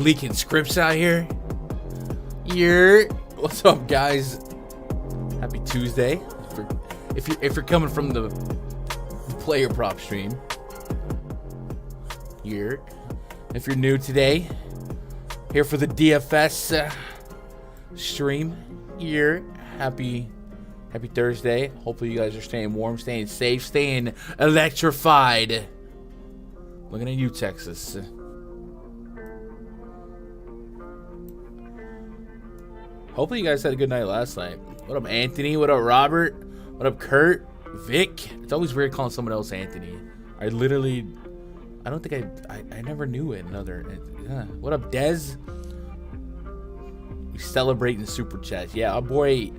leaking scripts out here. What's up, guys? Happy Tuesday. If you're coming from the player prop stream. If you're new today, here for the DFS stream. Happy Thursday. Hopefully you guys are staying warm, staying safe, staying electrified. Looking at you, Texas. Hopefully you guys had a good night last night. What up, Anthony? What up, Robert? What up, Kurt? Vic? It's always weird calling someone else Anthony. I never knew it. What up, Dez? We celebrating super chat. Yeah, our boy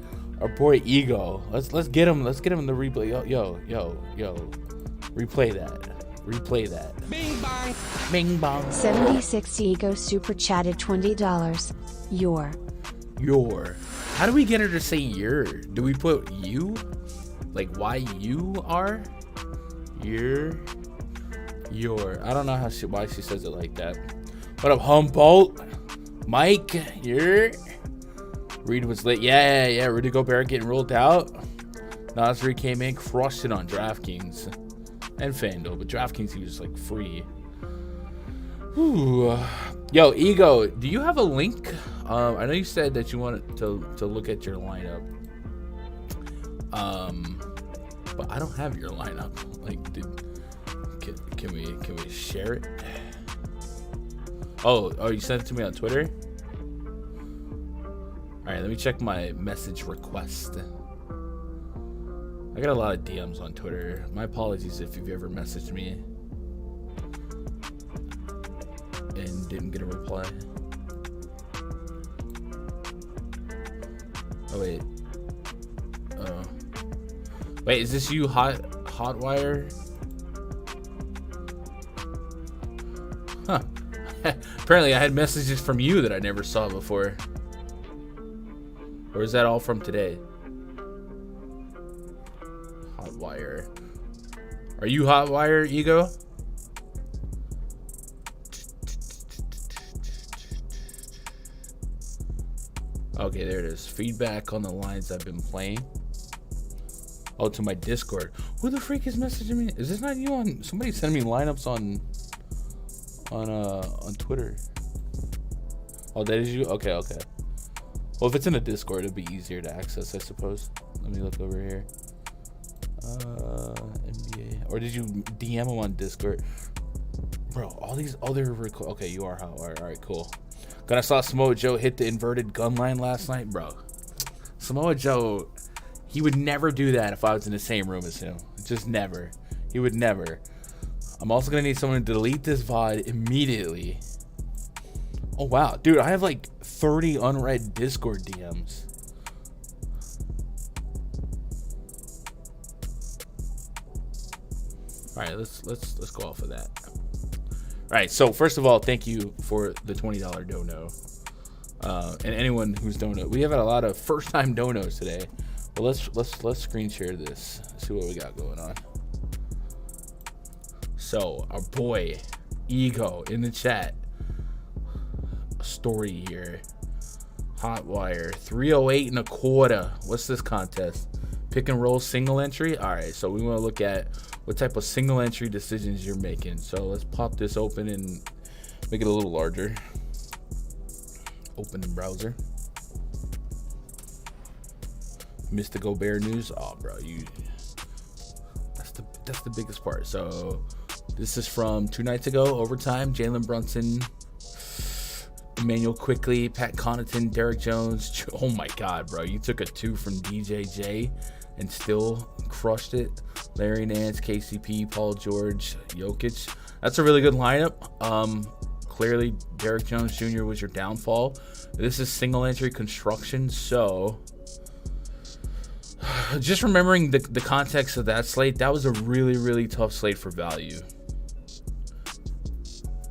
Ego. Let's get him. Let's get him in the replay. Yo. Replay that. Bing bong. Bing bong. 76 Ego super chatted $20. Your. How do we get her to say your? Do we put you? Like Y-U-R? Your. I don't know why she says it like that. What up, Humboldt? Mike, Reed was late. Yeah. Rudy Gobert getting ruled out. Nasri came in, crushed it on DraftKings and FanDuel, but DraftKings he was like free. Ooh. Yo, Ego, do you have a link? I know you said that you wanted to look at your lineup. But I don't have your lineup. Like, can we share it? Oh, you sent it to me on Twitter? All right, let me check my message request. I got a lot of DMs on Twitter. My apologies if you've ever messaged me and didn't get a reply. Oh wait. Wait, is this you, Hotwire? Huh. Apparently I had messages from you that I never saw before. Or is that all from today? Hotwire. Are you Hotwire, Ego? Okay, there it is. Feedback on the lines I've been playing. Oh, to my Discord. Who the freak is messaging me? Is this not you on? Somebody send me lineups on Twitter. Oh, that is you? Okay. Well, if it's in a Discord, it'd be easier to access, I suppose. Let me look over here. NBA. Or did you DM him on Discord? Bro, all these other okay, you are how? All right, cool. I saw Samoa Joe hit the inverted gun line last night, bro. Samoa Joe, he would never do that if I was in the same room as him. Just never. He would never. I'm also gonna need someone to delete this VOD immediately. Oh wow, dude, I have like 30 unread Discord DMs. All right, let's go off of that. All right, so first of all, thank you for the $20 dono, and anyone who's dono. We have had a lot of first-time donos today. But let's screen share this. See what we got going on. So our boy Ego in the chat. Story here. Hotwire 308.25. What's this contest? Pick and roll single entry. All right, so we want to look at what type of single entry decisions you're making. So let's pop this open and make it a little larger. Open the browser. Mr. Gobert news. Oh, bro, that's the biggest part. So this is from 2 nights ago, overtime. Jalen Brunson, Emmanuel Quickley, Pat Connaughton, Derek Jones. Oh my God, bro, you took a 2 from DJJ and still crushed it. Larry Nance, KCP, Paul George, Jokic. That's a really good lineup. Clearly, Derek Jones Jr. was your downfall. This is single entry construction, so just remembering the context of that slate, that was a really, really tough slate for value.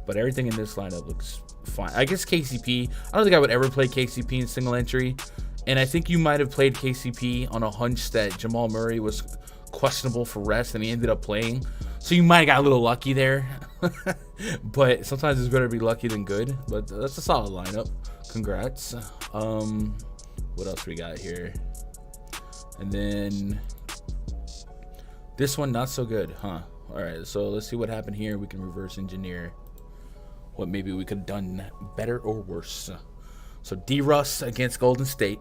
But everything in this lineup looks fine. I guess KCP, I don't think I would ever play KCP in single entry. And I think you might have played KCP on a hunch that Jamal Murray was questionable for rest, and he ended up playing. So you might have got a little lucky there. But sometimes it's better to be lucky than good. But that's a solid lineup. Congrats. What else we got here? And then this one, not so good, huh? All right, so let's see what happened here. We can reverse engineer what maybe we could have done better or worse. So D-Russ against Golden State.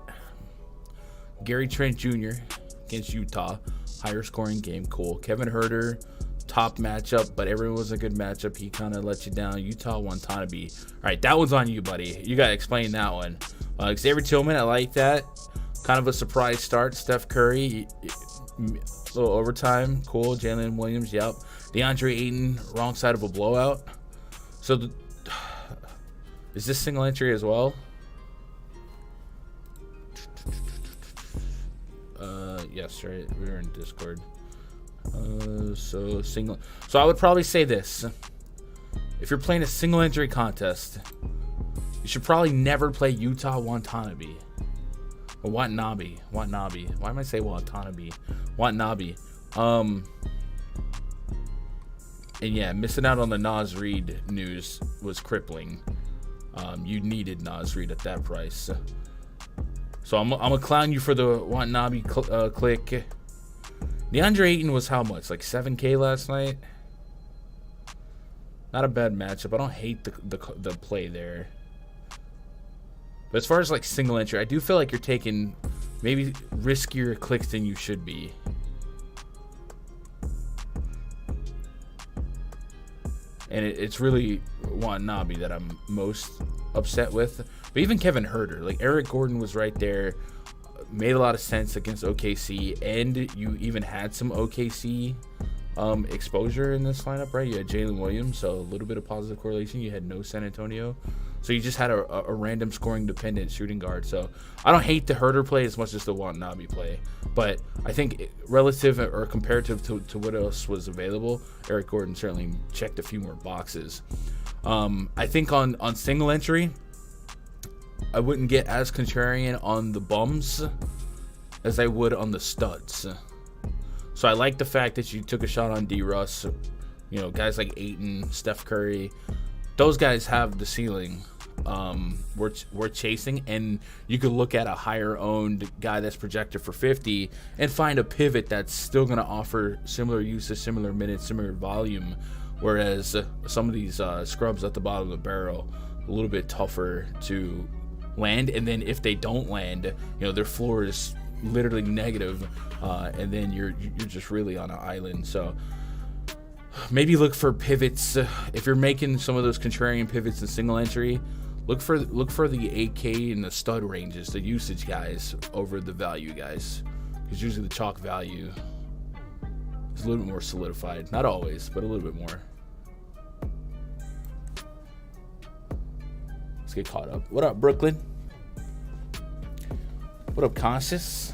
Gary Trent Jr. against Utah. Higher scoring game, cool. Kevin Huerter, top matchup, but everyone was a good matchup. He kind of let you down. Utah Watanabe. All right, that one's on you, buddy. You got to explain that one. Xavier Tillman, I like that. Kind of a surprise start. Steph Curry, little overtime, cool. Jalen Williams, yep. DeAndre Ayton, wrong side of a blowout. So, is this single entry as well? Yes, right. We were in Discord. So I would probably say this: if you're playing a single entry contest, you should probably never play Utah Watanabe. Or Watanabe. Why am I saying Watanabe? Watanabe. And yeah, missing out on the Nas Reed news was crippling. You needed Nas Reed at that price. So I'm gonna clown you for the Watanabe click. DeAndre Ayton was how much? Like 7K last night? Not a bad matchup. I don't hate the play there. But as far as like single entry, I do feel like you're taking maybe riskier clicks than you should be. And it's really Watanabe that I'm most upset with. But even Kevin Huerter, like Eric Gordon was right there. Made a lot of sense against OKC. And you even had some OKC exposure in this lineup, right? You had Jalen Williams, so a little bit of positive correlation. You had no San Antonio. So you just had a random scoring dependent shooting guard. So I don't hate the Huerter play as much as the Watanabe play. But I think relative or comparative to what else was available, Eric Gordon certainly checked a few more boxes. I think on single entry, I wouldn't get as contrarian on the bums as I would on the studs. So I like the fact that you took a shot on D-Russ. You know, guys like Ayton, Steph Curry, those guys have the ceiling. We're chasing, and you could look at a higher owned guy that's projected for 50 and find a pivot that's still going to offer similar usage, similar minutes, similar volume. Whereas some of these scrubs at the bottom of the barrel, a little bit tougher to land. And then if they don't land, you know, their floor is literally negative, and then you're just really on an island. So maybe look for pivots if you're making some of those contrarian pivots in single entry. Look for the AK and the stud ranges, the usage guys over the value guys, because usually the chalk value is a little bit more solidified. Not always, but a little bit more. Let's get caught up. What up, Brooklyn? What up, Conscious?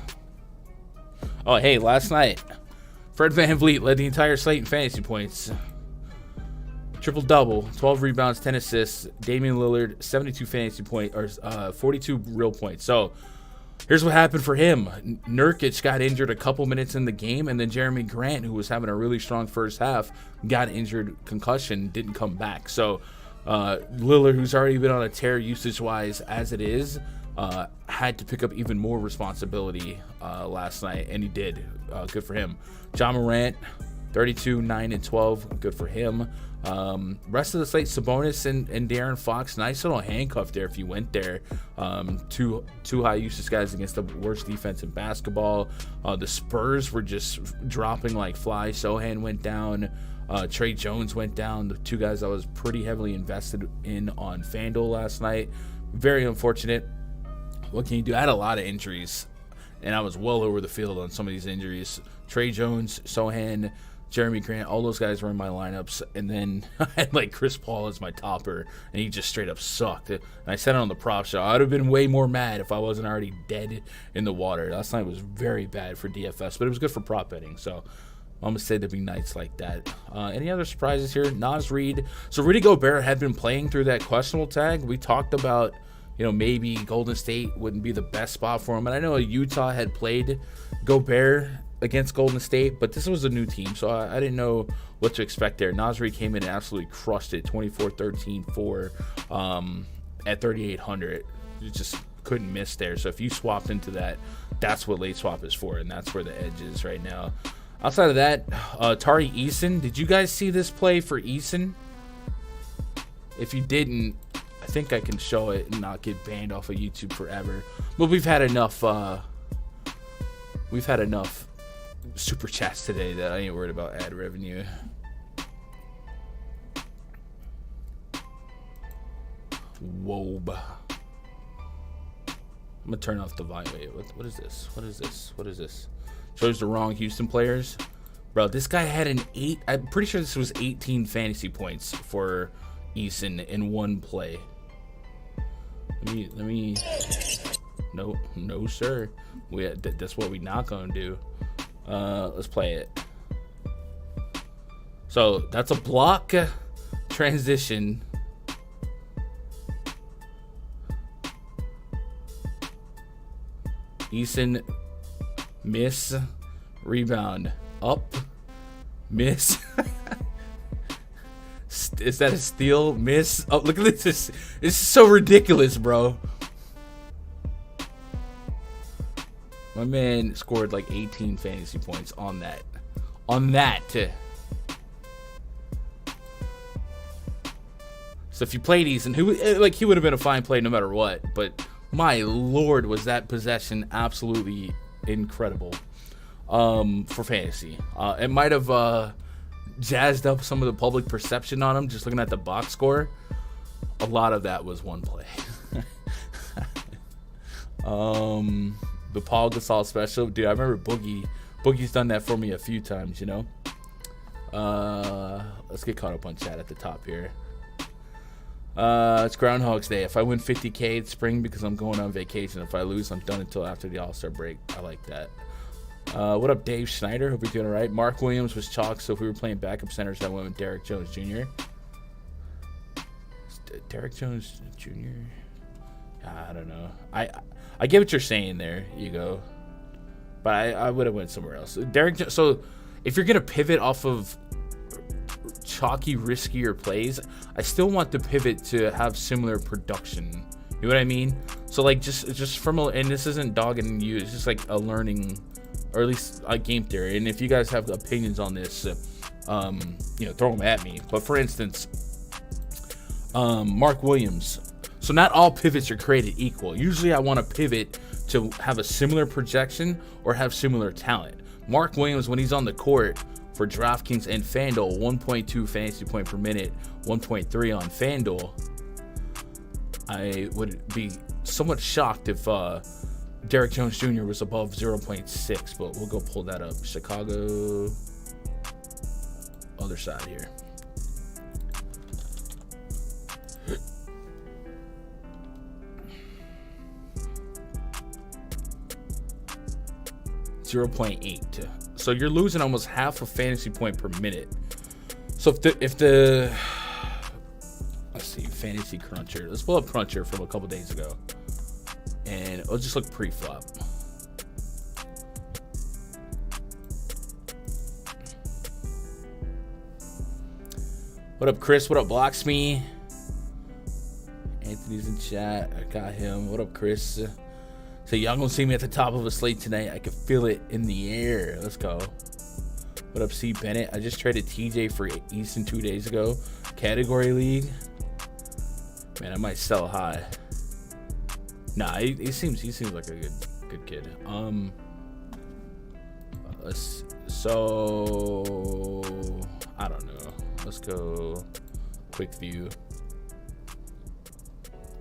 Oh, hey, last night, Fred VanVleet led the entire slate in fantasy points. Triple-double, 12 rebounds, 10 assists. Damian Lillard, 72 fantasy points, or 42 real points. So, here's what happened for him. Nurkic got injured a couple minutes in the game, and then Jeremy Grant, who was having a really strong first half, got injured, concussion, didn't come back. So, Lillard, who's already been on a tear usage-wise as it is, had to pick up even more responsibility last night, and he did. Good for him. Ja Morant, 32, 9, and 12. Good for him. Rest of the slate, Sabonis and De'Aaron Fox. Nice little handcuff there if you went there. Two high usage guys against the worst defense in basketball. The Spurs were just dropping like flies. Sohan went down. Trey Jones went down. The two guys I was pretty heavily invested in on FanDuel last night. Very unfortunate. What can you do? I had a lot of injuries, and I was well over the field on some of these injuries. Trey Jones, Sohan, Jeremy Grant, all those guys were in my lineups, and then I had like Chris Paul as my topper, and he just straight up sucked. And I said it on the prop show, I'd have been way more mad if I wasn't already dead in the water. Last night was very bad for DFS, but it was good for prop betting, so I'm going to say there'd be nights like that. Any other surprises here? Nas Reed. So Rudy Gobert had been playing through that questionable tag. We talked about, you know, maybe Golden State wouldn't be the best spot for him. And I know Utah had played Gobert against Golden State, but this was a new team, so I didn't know what to expect there. Nasri came in and absolutely crushed it, 24-13-4 at 3,800. You just couldn't miss there. So if you swapped into that, that's what late swap is for, and that's where the edge is right now. Outside of that, Tari Eason. Did you guys see this play for Eason? If you didn't, I think I can show it and not get banned off of YouTube forever. But we've had enough super chats today that I ain't worried about ad revenue. Whoa. I'm gonna turn off the volume. Wait, what is this? What is this? What is this? Shows the wrong Houston players. Bro, this guy had an 8. I'm pretty sure this was 18 fantasy points for Eason in one play. Let me. No, sir. That's what we not gonna do. Let's play it. So that's a block transition. Eason, miss, rebound, up, miss. Is that a steal? Miss. Oh, look at this. This is so ridiculous, bro. My man scored like 18 fantasy points on that. So if you played Eason, he would have been a fine play no matter what. But my lord, was that possession absolutely incredible for fantasy. It might have jazzed up some of the public perception on him just looking at the box score. A lot of that was one play. The Paul Gasol special, dude. I remember Boogie's done that for me a few times, you know. Let's get caught up on chat at the top here. It's Groundhog's Day. If I win 50K, it's spring because I'm going on vacation. If I lose, I'm done until after the All-Star break. I like that. What up, Dave Schneider? Hope you're doing all right. Mark Williams was chalk, so if we were playing backup centers, I went with Derek Jones Jr. Derek Jones Jr.? I don't know. I get what you're saying there, Ego. But I would have went somewhere else. So if you're going to pivot off of chalky, riskier plays, I still want the pivot to have similar production. You know what I mean? So like just from and this isn't dogging you, it's just like a learning, or at least a game theory. And if you guys have opinions on this, throw them at me. But for instance, Mark Williams. So not all pivots are created equal. Usually I want to pivot to have a similar projection or have similar talent. Mark Williams, when he's on the court for DraftKings and FanDuel, 1.2 fantasy point per minute, 1.3 on FanDuel. I would be somewhat shocked if Derek Jones Jr. was above 0.6, but we'll go pull that up. Chicago, other side here. 0.8. So you're losing almost half a fantasy point per minute. So if the let's see, fantasy cruncher. Let's pull up cruncher from a couple days ago, and it'll just look pre-flop. What up, Chris? What up, Blocksme? Anthony's in chat. I got him. What up, Chris? So y'all gonna see me at the top of a slate tonight. I can feel it in the air. Let's go. What up, C. Bennett? I just traded TJ for Easton 2 days ago. Category league. Man, I might sell high. Nah, he seems like a good kid. So I don't know. Let's go quick view.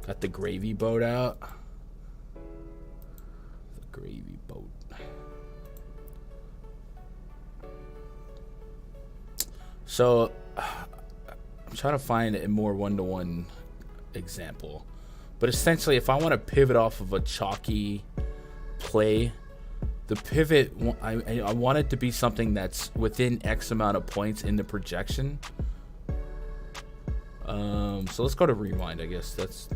Got the gravy boat out. Gravy boat. So I'm trying to find a more one-to-one example, but essentially if I want to pivot off of a chalky play, the pivot I want it to be something that's within X amount of points in the projection. So let's go to rewind. I guess that's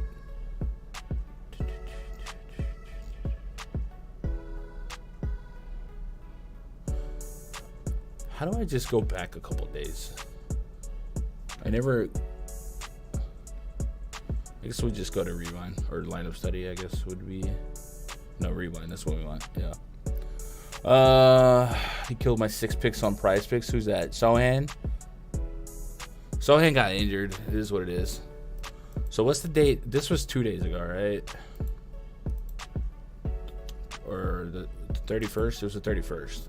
How do I just go back a couple days? I guess we'll just go to rewind or lineup study. I guess would be no rewind. That's what we want. Yeah. He killed my 6 picks on PrizePicks. Who's that? Sohan. Sohan got injured. It is what it is. So what's the date? This was 2 days ago, right? Or the 31st? It was the 31st.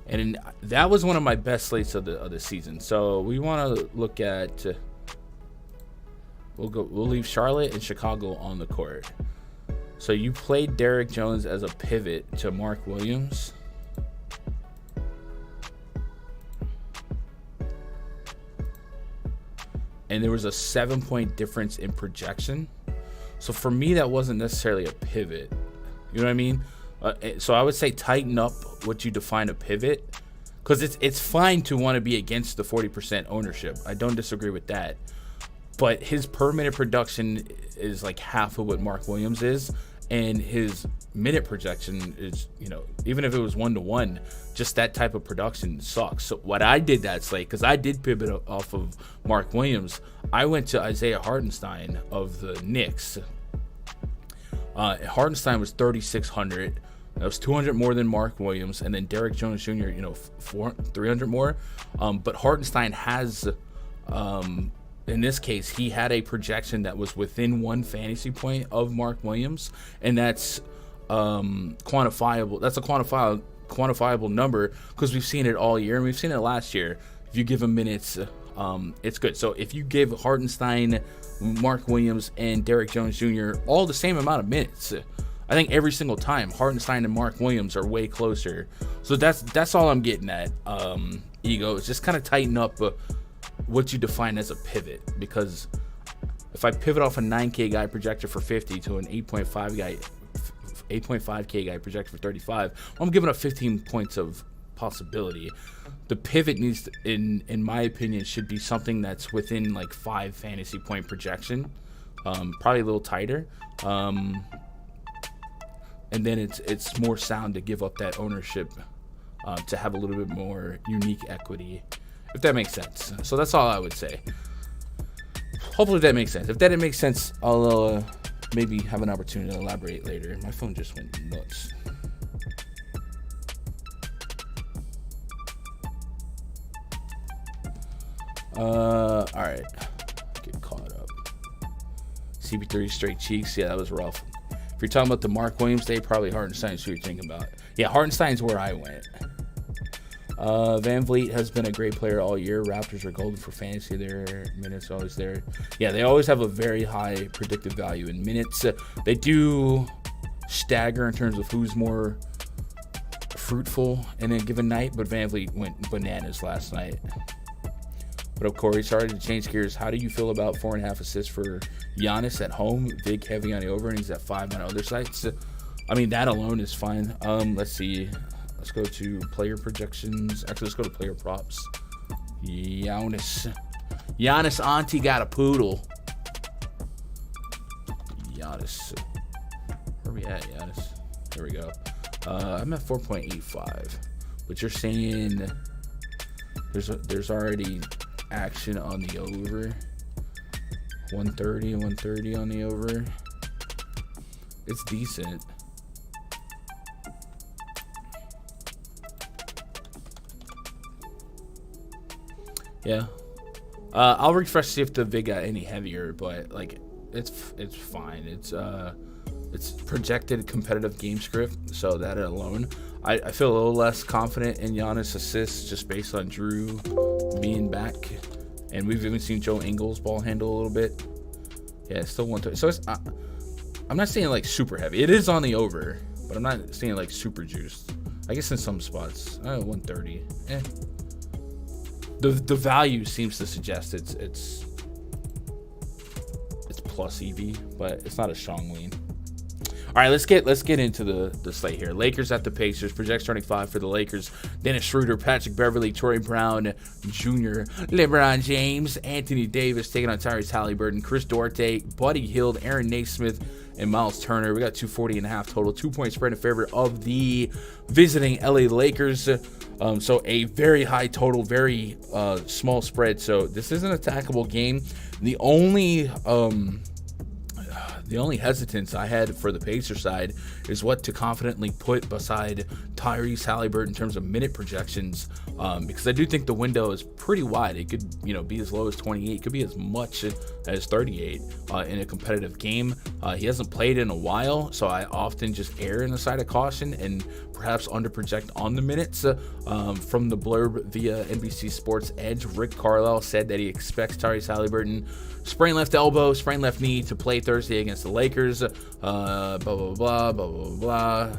And that was one of my best slates of the season. So we want to look at. We'll leave Charlotte and Chicago on the court. So you played Derrick Jones as a pivot to Mark Williams. And there was a 7-point difference in projection. So for me, that wasn't necessarily a pivot. You know what I mean? So I would say tighten up what you define a pivot, because it's fine to want to be against the 40% ownership. I don't disagree with that. But his per minute production is like half of what Mark Williams is, and his minute projection is, even if it was 1-to-1, just that type of production sucks. So what I did that slate, because I did pivot off of Mark Williams, I went to Isaiah Hartenstein of the Knicks. Hartenstein was 3,600. That was 200 more than Mark Williams, and then Derrick Jones Jr. 300 more. But Hartenstein has, in this case, he had a projection that was within 1 fantasy point of Mark Williams, and that's quantifiable. That's a quantifiable number, because we've seen it all year, and we've seen it last year. If you give him minutes, it's good. So if you give Hartenstein, Mark Williams, and Derrick Jones Jr. all the same amount of minutes, I think every single time Hartenstein and Mark Williams are way closer. So that's all I'm getting at. Ego, it's just kind of tighten up what you define as a pivot, because if I pivot off a 9K guy projected for 50 to an 8.5K guy projected for 35, well, I'm giving up 15 points of possibility. The pivot needs to, in my opinion, should be something that's within like 5 fantasy point projection, probably a little tighter, and then it's more sound to give up that ownership, to have a little bit more unique equity, if that makes sense. So that's all I would say. Hopefully that makes sense. If that didn't make sense, I'll maybe have an opportunity to elaborate later. My phone just went nuts. All right, get caught up. CP3 straight cheeks. Yeah, that was rough. If you're talking about the Mark Williams day, probably Hartenstein's who you're thinking about. Yeah, Hartenstein's where I went. Van Vliet has been a great player all year. Raptors are golden for fantasy. Their minutes always there. Yeah, they always have a very high predictive value in minutes. They do stagger in terms of who's more fruitful in a given night, but Van Vliet went bananas last night. But of course, sorry to change gears. How do you feel about 4.5 assists for Giannis at home? Big heavy on the over, and he's at 5 on other sites. I mean, that alone is fine. Let's see. Let's go to player projections. Actually, let's go to player props. Giannis auntie got a poodle. Giannis. Where are we at, Giannis? There we go. I'm at 4.85. But you're saying there's already action on the over. 130 on the over. It's decent. Yeah. I'll refresh to see if the vid got any heavier, but like it's fine. It's projected competitive game script, so that alone, I feel a little less confident in Giannis assists just based on Drew being back, and we've even seen Joe Ingles ball handle a little bit. Yeah, it's still 130. So I'm not saying like super heavy. It is on the over, but I'm not saying like super juiced. I guess in some spots, 130. The value seems to suggest it's plus EV, but it's not a strong lean. All right, let's get into the slate here. Lakers at the Pacers. Project starting 5 for the Lakers: Dennis Schroeder, Patrick Beverley, Torrey Brown Jr., LeBron James, Anthony Davis taking on Tyrese Halliburton, Chris Duarte, Buddy Hield, Aaron Naismith, and Miles Turner. We got 240.5 total, 2-point spread in favor of the visiting LA Lakers. So a very high total, very small spread. So this is an attackable game. The only hesitance I had for the Pacers side is what to confidently put beside Tyrese Haliburton in terms of minute projections, because I do think the window is pretty wide. It could, be as low as 28. It could be as much as 38 in a competitive game. He hasn't played in a while, so I often just err on the side of caution and perhaps underproject on the minutes. From the blurb via NBC Sports Edge, Rick Carlisle said that he expects Tyrese Haliburton sprained left elbow, sprained left knee to play Thursday against the Lakers. Blah, blah, blah, blah, blah, blah.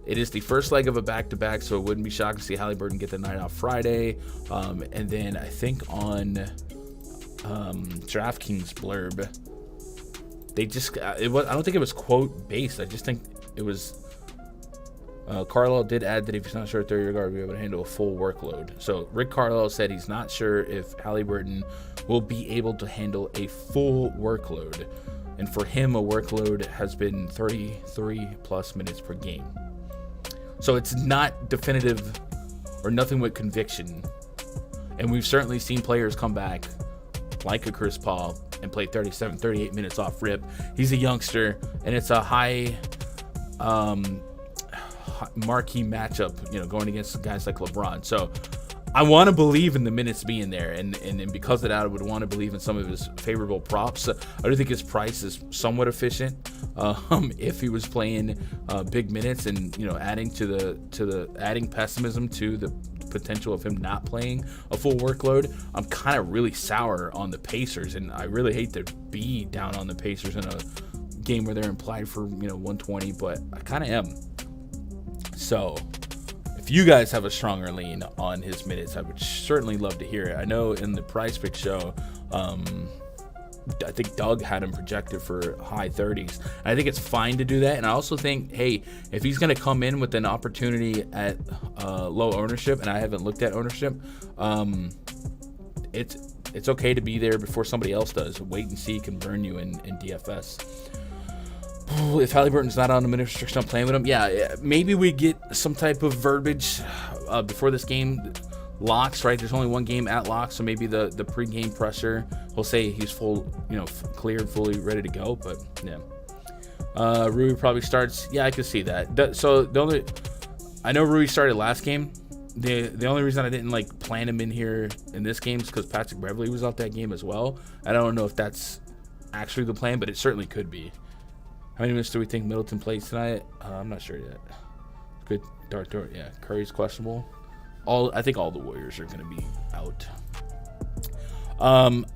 It is the first leg of a back-to-back, so it wouldn't be shocking to see Haliburton get the night off Friday. And then I think on DraftKings blurb, they just I don't think it was quote based. I just think it was. Carlisle did add that if he's not sure if third-year guard will be able to handle a full workload. So Rick Carlisle said he's not sure if Haliburton will be able to handle a full workload. And for him, a workload has been 33+ minutes per game. So it's not definitive or nothing with conviction. And we've certainly seen players come back like a Chris Paul and play 37, 38 minutes off rip. He's a youngster, and it's a high marquee matchup, going against guys like LeBron. So I want to believe in the minutes being there, and because of that, I would want to believe in some of his favorable props. I do think his price is somewhat efficient if he was playing big minutes, and adding adding pessimism to the potential of him not playing a full workload. I'm kind of really sour on the Pacers, and I really hate to be down on the Pacers in a game where they're implied for 120, but I kind of am. So if you guys have a stronger lean on his minutes, I would certainly love to hear it. I know in the PrizePicks show, I think Doug had him projected for high 30s. And I think it's fine to do that. And I also think, hey, if he's going to come in with an opportunity at low ownership, and I haven't looked at ownership, it's okay to be there before somebody else does. Wait and see can burn you in DFS. If Haliburton's not on a minute restriction, I'm playing with him. Yeah, maybe we get some type of verbiage before this game locks, right? There's only one game at lock, so maybe the pregame pressure will say he's full, cleared, fully ready to go. But yeah, Rui probably starts. Yeah, I could see that. So I know Rui started last game. The only reason I didn't plan him in here in this game is because Patrick Beverley was out that game as well. I don't know if that's actually the plan, but it certainly could be. How many minutes do we think Middleton plays tonight? I'm not sure yet. Good. Dark. Yeah, Curry's questionable. I think all the Warriors are going to be out.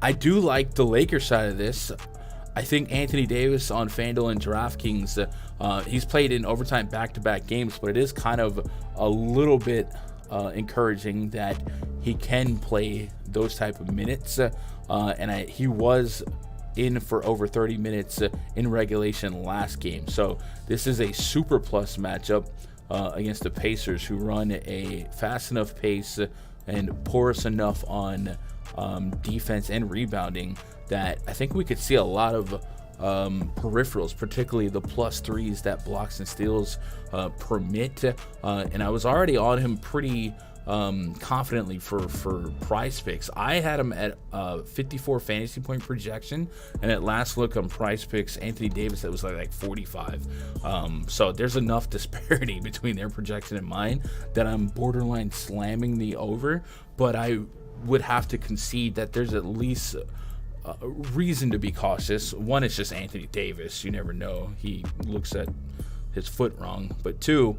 I do like the Lakers side of this. I think Anthony Davis on FanDuel and DraftKings, he's played in overtime back-to-back games, but it is kind of a little bit encouraging that he can play those type of minutes. He was in for over 30 minutes in regulation last game. So this is a super plus matchup against the Pacers, who run a fast enough pace and porous enough on defense and rebounding that I think we could see a lot of peripherals, particularly the plus threes that blocks and steals permit. And I was already on him pretty confidently for PrizePicks. I had him at 54 fantasy point projection, and at last look on PrizePicks, Anthony Davis, that was like 45. So there's enough disparity between their projection and mine that I'm borderline slamming the over, but I would have to concede that there's at least reason to be cautious. One, it's just Anthony Davis. You never know. He looks at his foot wrong. But two,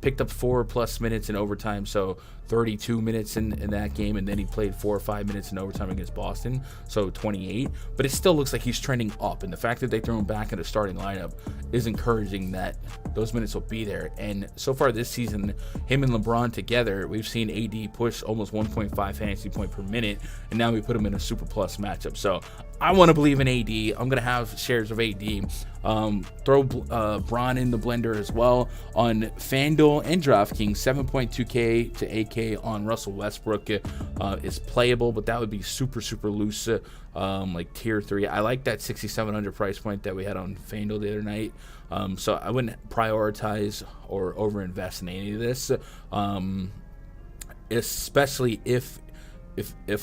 picked up 4+ minutes in overtime, so 32 minutes in that game, and then he played 4 or 5 minutes in overtime against Boston, so 28. But it still looks like he's trending up, and the fact that they throw him back in the starting lineup is encouraging that those minutes will be there. And so far this season, him and LeBron together, we've seen AD push almost 1.5 fantasy point per minute, and now we put him in a super plus matchup. So I want to believe in AD. I'm going to have shares of AD. Throw Bron in the blender as well. On FanDuel and DraftKings, 7.2K to 8K on Russell Westbrook is playable, but that would be super, super loose, like tier 3. I like that 6,700 price point that we had on FanDuel the other night. So I wouldn't prioritize or overinvest in any of this, especially if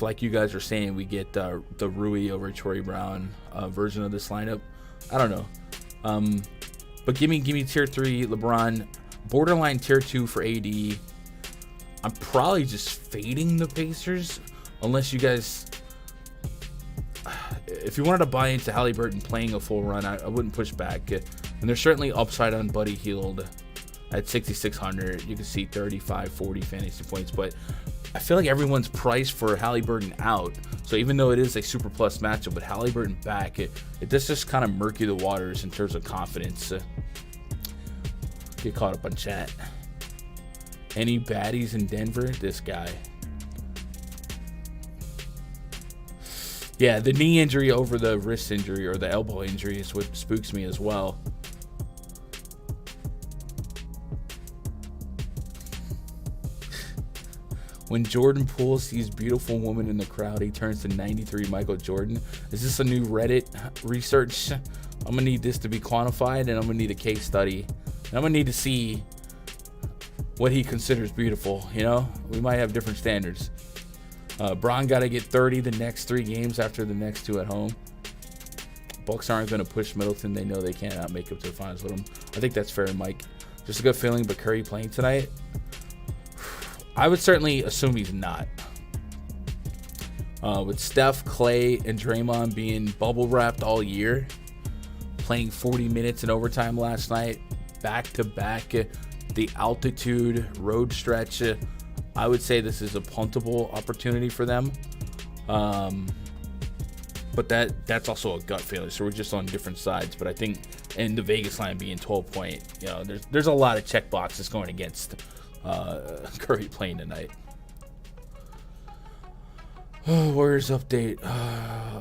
like you guys are saying, we get the Rui over Torrey Brown version of this lineup. I don't know. But give me tier 3 LeBron, borderline tier 2 for AD. I'm probably just fading the Pacers unless you guys, if you wanted to buy into Haliburton playing a full run, I wouldn't push back. And there's certainly upside on Buddy Hield at 6,600. You can see 35, 40 fantasy points, but I feel like everyone's priced for Haliburton out. So even though it is a super plus matchup, but Haliburton back, it does just kind of murky the waters in terms of confidence. Get caught up on chat. Any baddies in Denver? This guy. Yeah, the knee injury over the wrist injury or the elbow injury is what spooks me as well. When Jordan Poole sees beautiful woman in the crowd, he turns to 93 Michael Jordan. Is this a new Reddit research? I'm going to need this to be quantified, and I'm going to need a case study. And I'm going to need to see what he considers beautiful, you know? We might have different standards. Bron got to get 30 the next 3 games after the next 2 at home. Bucks aren't going to push Middleton. They know they cannot make up to the finals with him. I think that's fair, Mike. Just a good feeling, but Curry playing tonight? I would certainly assume he's not. With Steph, Clay, and Draymond being bubble wrapped all year, playing 40 minutes in overtime last night, back-to-back, the altitude road stretch, I would say this is a puntable opportunity for them. But that's also a gut feeling, so we're just on different sides. But I think, and the Vegas line being 12 point, you know, there's a lot of check boxes going against Curry playing tonight. Warriors update.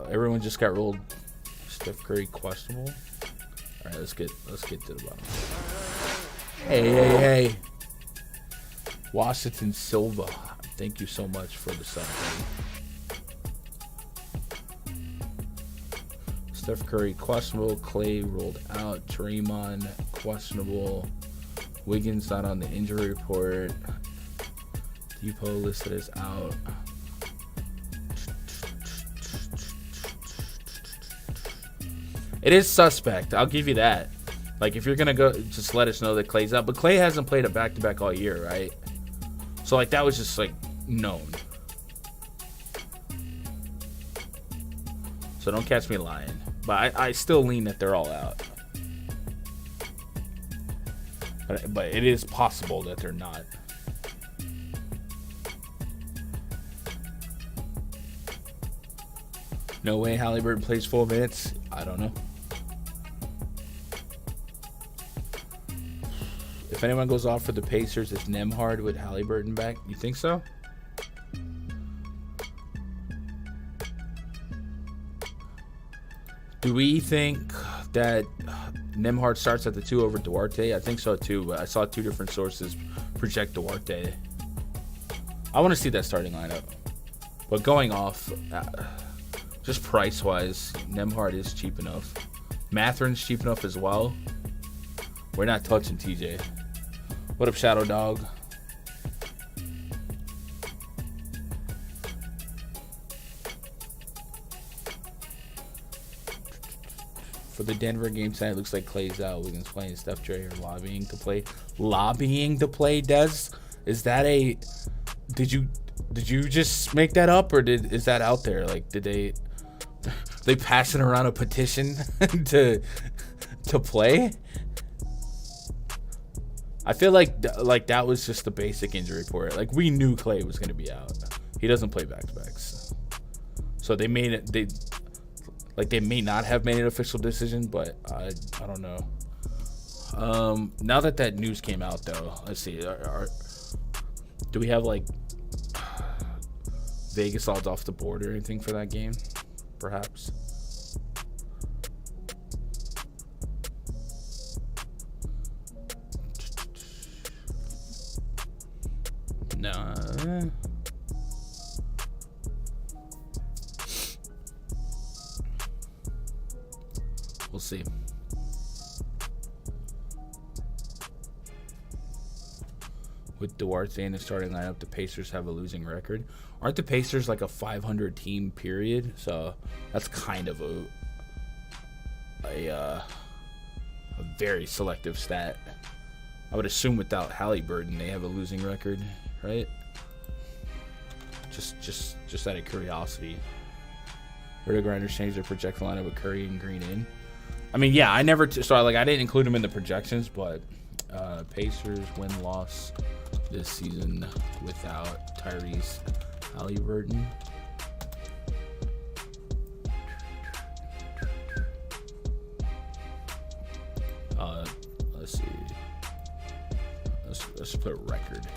Everyone just got rolled. Steph Curry questionable. All right, let's get to the bottom. Hey. Washington Silva, thank you so much for the sub. Steph Curry questionable. Clay rolled out. Draymond questionable. Wiggins not on the injury report. Depot listed as out. It is suspect. I'll give you that. Like, if you're going to go, just let us know that Clay's out. But Clay hasn't played a back-to-back all year, right? So, like, that was just, like, known. So don't catch me lying. But I still lean that they're all out. But it is possible that they're not. No way Haliburton plays full minutes. I don't know. If anyone goes off for the Pacers, it's Nembhard with Haliburton back. You think so? Do we think that Nembhard starts at the 2 over Duarte? I think so too, but I saw 2 different sources project Duarte. I want to see that starting lineup. But going off, just price-wise, Nembhard is cheap enough. Matherin's cheap enough as well. We're not touching TJ. What up, Shadow Dog? For the Denver game tonight, it looks like Clay's out. Wiggins playing. Steph Curry are lobbying to play. Lobbying to play, Des? Is that a... Did you just make that up, or is that out there? Like, did they passing around a petition to play? I feel like that was just the basic injury report. Like, we knew Clay was going to be out. He doesn't play back-to-backs. So they made it. They may not have made an official decision, but I don't know. Now that news came out, though, let's see. Do we have like Vegas odds off the board or anything for that game? Perhaps. We'll see. With Duarte in the starting lineup, the Pacers have a losing record. Aren't the Pacers like a 500 team period? So that's kind of a very selective stat. I would assume without Halliburton, they have a losing record, right? Just out of curiosity. Vertigo Grinders changed their projected lineup with Curry and Green in. I mean, yeah, I didn't include them in the projections, but Pacers win-loss this season without Tyrese Halliburton. Let's see. Let's put record.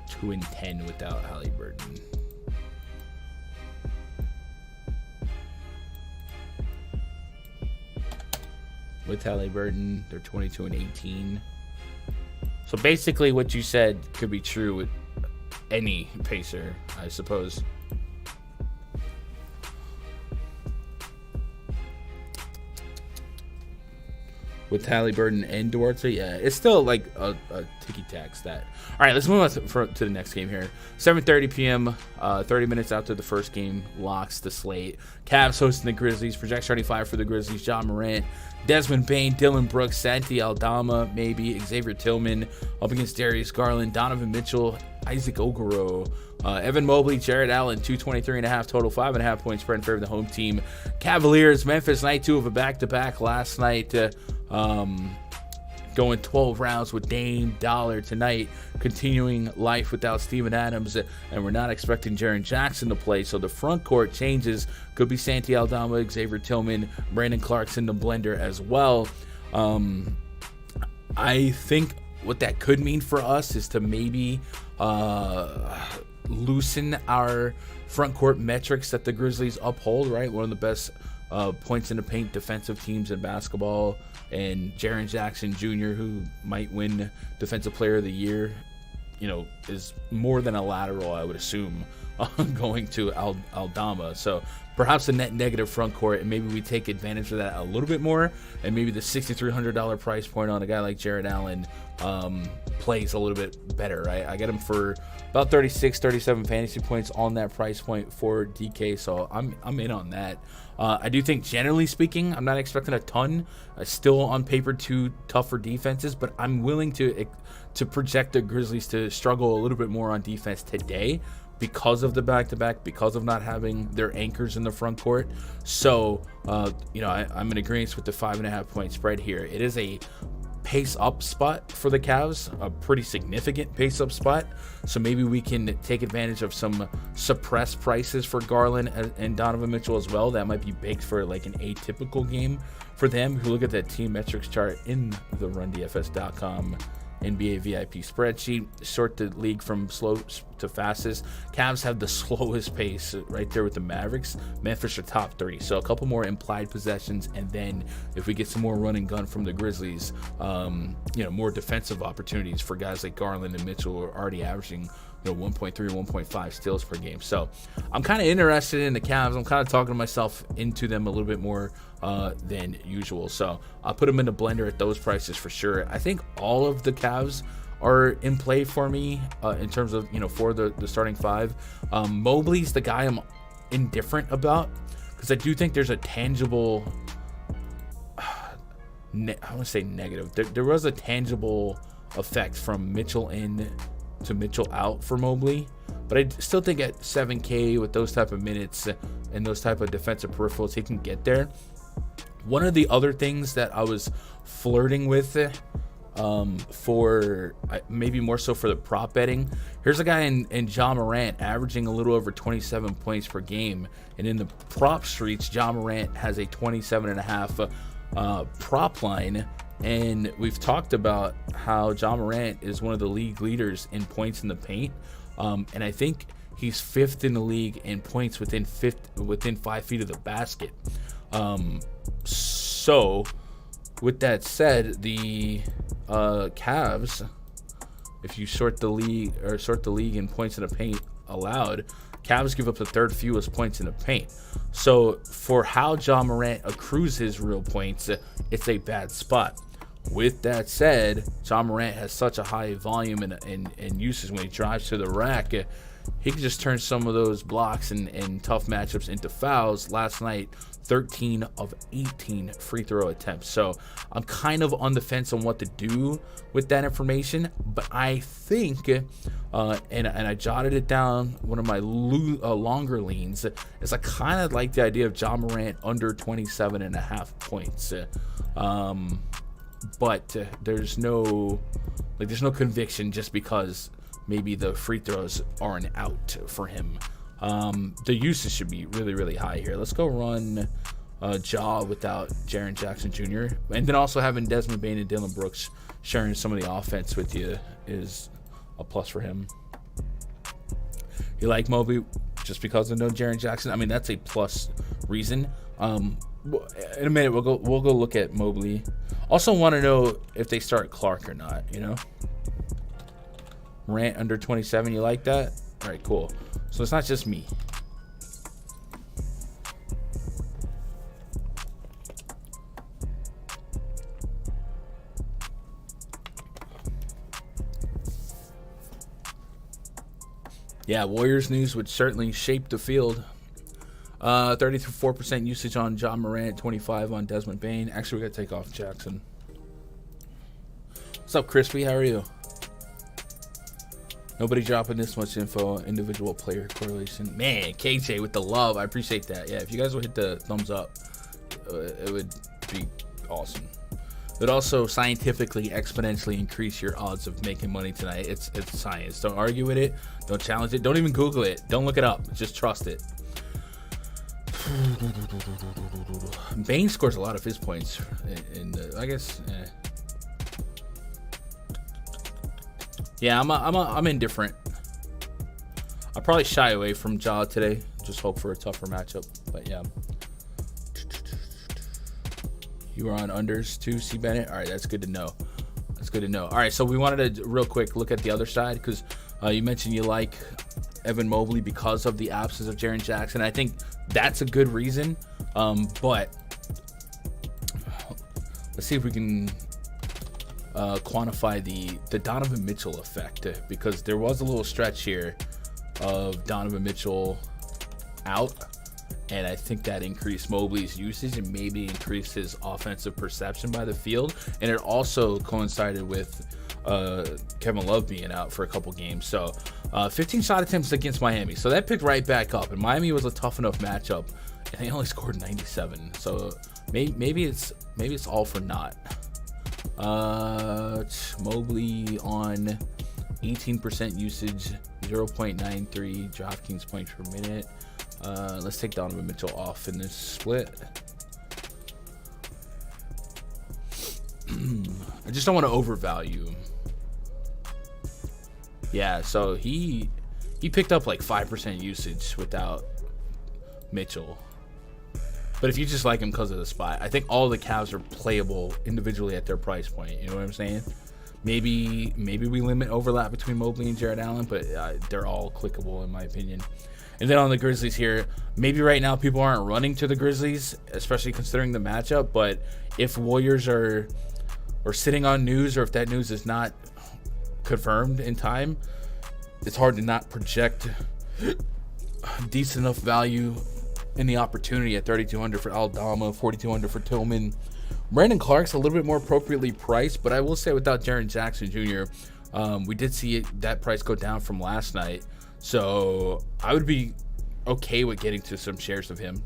2-10 without Halliburton. With Halliburton, they're 22-18. So basically what you said could be true with any Pacer, I suppose. With Halliburton and Duarte, yeah, it's still like a ticky-tack stat. All right, let's move on to the next game here. 7:30 p.m., 30 minutes after the first game, locks the slate. Cavs hosting the Grizzlies. Projection 35 for the Grizzlies. Ja Morant, Desmond Bane, Dylan Brooks, Santi Aldama, maybe Xavier Tillman up against Darius Garland, Donovan Mitchell, Isaac Okoro, Evan Mobley, Jared Allen, 223.5 total, 5.5 point spread in favor of the home team. Cavaliers, Memphis, night 2 of a back-to-back last night. Going 12 rounds with Dame Dollar tonight, continuing life without Steven Adams, and we're not expecting Jaren Jackson to play, so the front court changes. Could be Santi Aldama, Xavier Tillman, Brandon Clarkson, the blender as well. I think what that could mean for us is to maybe loosen our front court metrics that the Grizzlies uphold, right? One of the best points in the paint defensive teams in basketball, and Jaren Jackson Jr., who might win Defensive Player of the Year, is more than a lateral, I would assume, going to Aldama. So perhaps a net negative front court, and maybe we take advantage of that a little bit more, and maybe the $6,300 price point on a guy like Jared Allen plays a little bit better, right? I get him for about 36, 37 fantasy points on that price point for DK, so I'm in on that. I do think, generally speaking, I'm not expecting a ton. Still on paper, two tougher defenses, but I'm willing to project the Grizzlies to struggle a little bit more on defense today because of the back-to-back, because of not having their anchors in the front court. So, I'm in agreement with the 5.5 point spread here. It is a pace up spot for the Cavs, a pretty significant pace up spot. So maybe we can take advantage of some suppressed prices for Garland and Donovan Mitchell as well. That might be baked for like an atypical game for them. If you look at that team metrics chart in the RunDFS.com NBA VIP spreadsheet, sort the league from slow to fastest. Cavs have the slowest pace right there with the Mavericks. Memphis are top 3, so a couple more implied possessions, and then if we get some more run and gun from the Grizzlies, more defensive opportunities for guys like Garland and Mitchell, who are already averaging 1.3 or 1.5 steals per game. So I'm kind of interested in the Cavs. I'm kind of talking myself into them a little bit more than usual. So I'll put them in the blender at those prices for sure. I think all of the Cavs are in play for me in terms of, for the starting 5. Mobley's the guy I'm indifferent about because I do think there's a tangible, I want to say negative. There was a tangible effect from Mitchell in to Mitchell out for Mobley, but I still think at 7K with those type of minutes and those type of defensive peripherals, he can get there. One of the other things that I was flirting with for maybe more so for the prop betting, here's a guy in Ja Morant averaging a little over 27 points per game, and in the prop streets, Ja Morant has a 27.5 prop line. And we've talked about how Ja Morant is one of the league leaders in points in the paint. And I think he's 5th in the league in points within 5 feet of the basket. So with that said, the Cavs if you sort the league in points in the paint allowed, Cavs give up the third fewest points in the paint. So for how Ja Morant accrues his real points, it's a bad spot. With that said, Ja Morant has such a high volume and usage when he drives to the rack. He can just turn some of those blocks and tough matchups into fouls. Last night, 13 of 18 free throw attempts. So I'm kind of on the fence on what to do with that information. But I think, and I jotted it down, one of my longer leans, is I kind of like the idea of Ja Morant under 27.5 points. But there's no conviction just because maybe the free throws aren't out for him. The usage should be really, really high here. Let's go run Ja without Jaren Jackson Jr. And then also having Desmond Bane and Dillon Brooks sharing some of the offense with you is a plus for him. You like Mobley just because of no Jaren Jackson? I mean, that's a plus reason. In a minute, we'll go look at Mobley. Also want to know if they start Clark or not, you know? Morant under 27, you like that? All right, cool. So it's not just me. Yeah, Warriors news would certainly shape the field. 34% usage on Ja Morant, 25 on Desmond Bane. Actually, we got to take off Jackson. What's up, Crispy? How are you? Nobody dropping this much info. Individual player correlation. Man, KJ with the love. I appreciate that. Yeah, if you guys would hit the thumbs up, it would be awesome. It would also scientifically exponentially increase your odds of making money tonight. It's science. Don't argue with it. Don't challenge it. Don't even Google it. Don't look it up. Just trust it. Bane scores a lot of his points in the, I guess. Yeah, I'm indifferent. I'll probably shy away from Ja today. Just hope for a tougher matchup. But yeah. You were on unders too, C. Bennett? All right, that's good to know. That's good to know. All right, so we wanted to real quick look at the other side because you mentioned you like Evan Mobley because of the absence of Jaren Jackson. I think that's a good reason. But let's see if we can quantify the Donovan Mitchell effect, because there was a little stretch here of Donovan Mitchell out, and I think that increased Mobley's usage and maybe increased his offensive perception by the field, and it also coincided with Kevin Love being out for a couple games. So 15 shot attempts against Miami, so that picked right back up, and Miami was a tough enough matchup, and they only scored 97. So maybe it's all for naught. Mobley on 18% usage, 0.93 DraftKings points per minute. Let's take Donovan Mitchell off in this split. I just don't want to overvalue him. Yeah, so he picked up like 5% usage without Mitchell. But if you just like him because of the spot, I think all the Cavs are playable individually at their price point. You know what I'm saying? Maybe we limit overlap between Mobley and Jared Allen, but they're all clickable in my opinion. And then on the Grizzlies here, maybe right now people aren't running to the Grizzlies, especially considering the matchup. But if Warriors are sitting on news, or if that news is not confirmed in time, it's hard to not project decent enough value in the opportunity at 3,200 for Aldama, 4,200 for Tillman. Brandon Clark's a little bit more appropriately priced, but I will say without Jaren Jackson Jr., we did see that price go down from last night. So I would be okay with getting to some shares of him.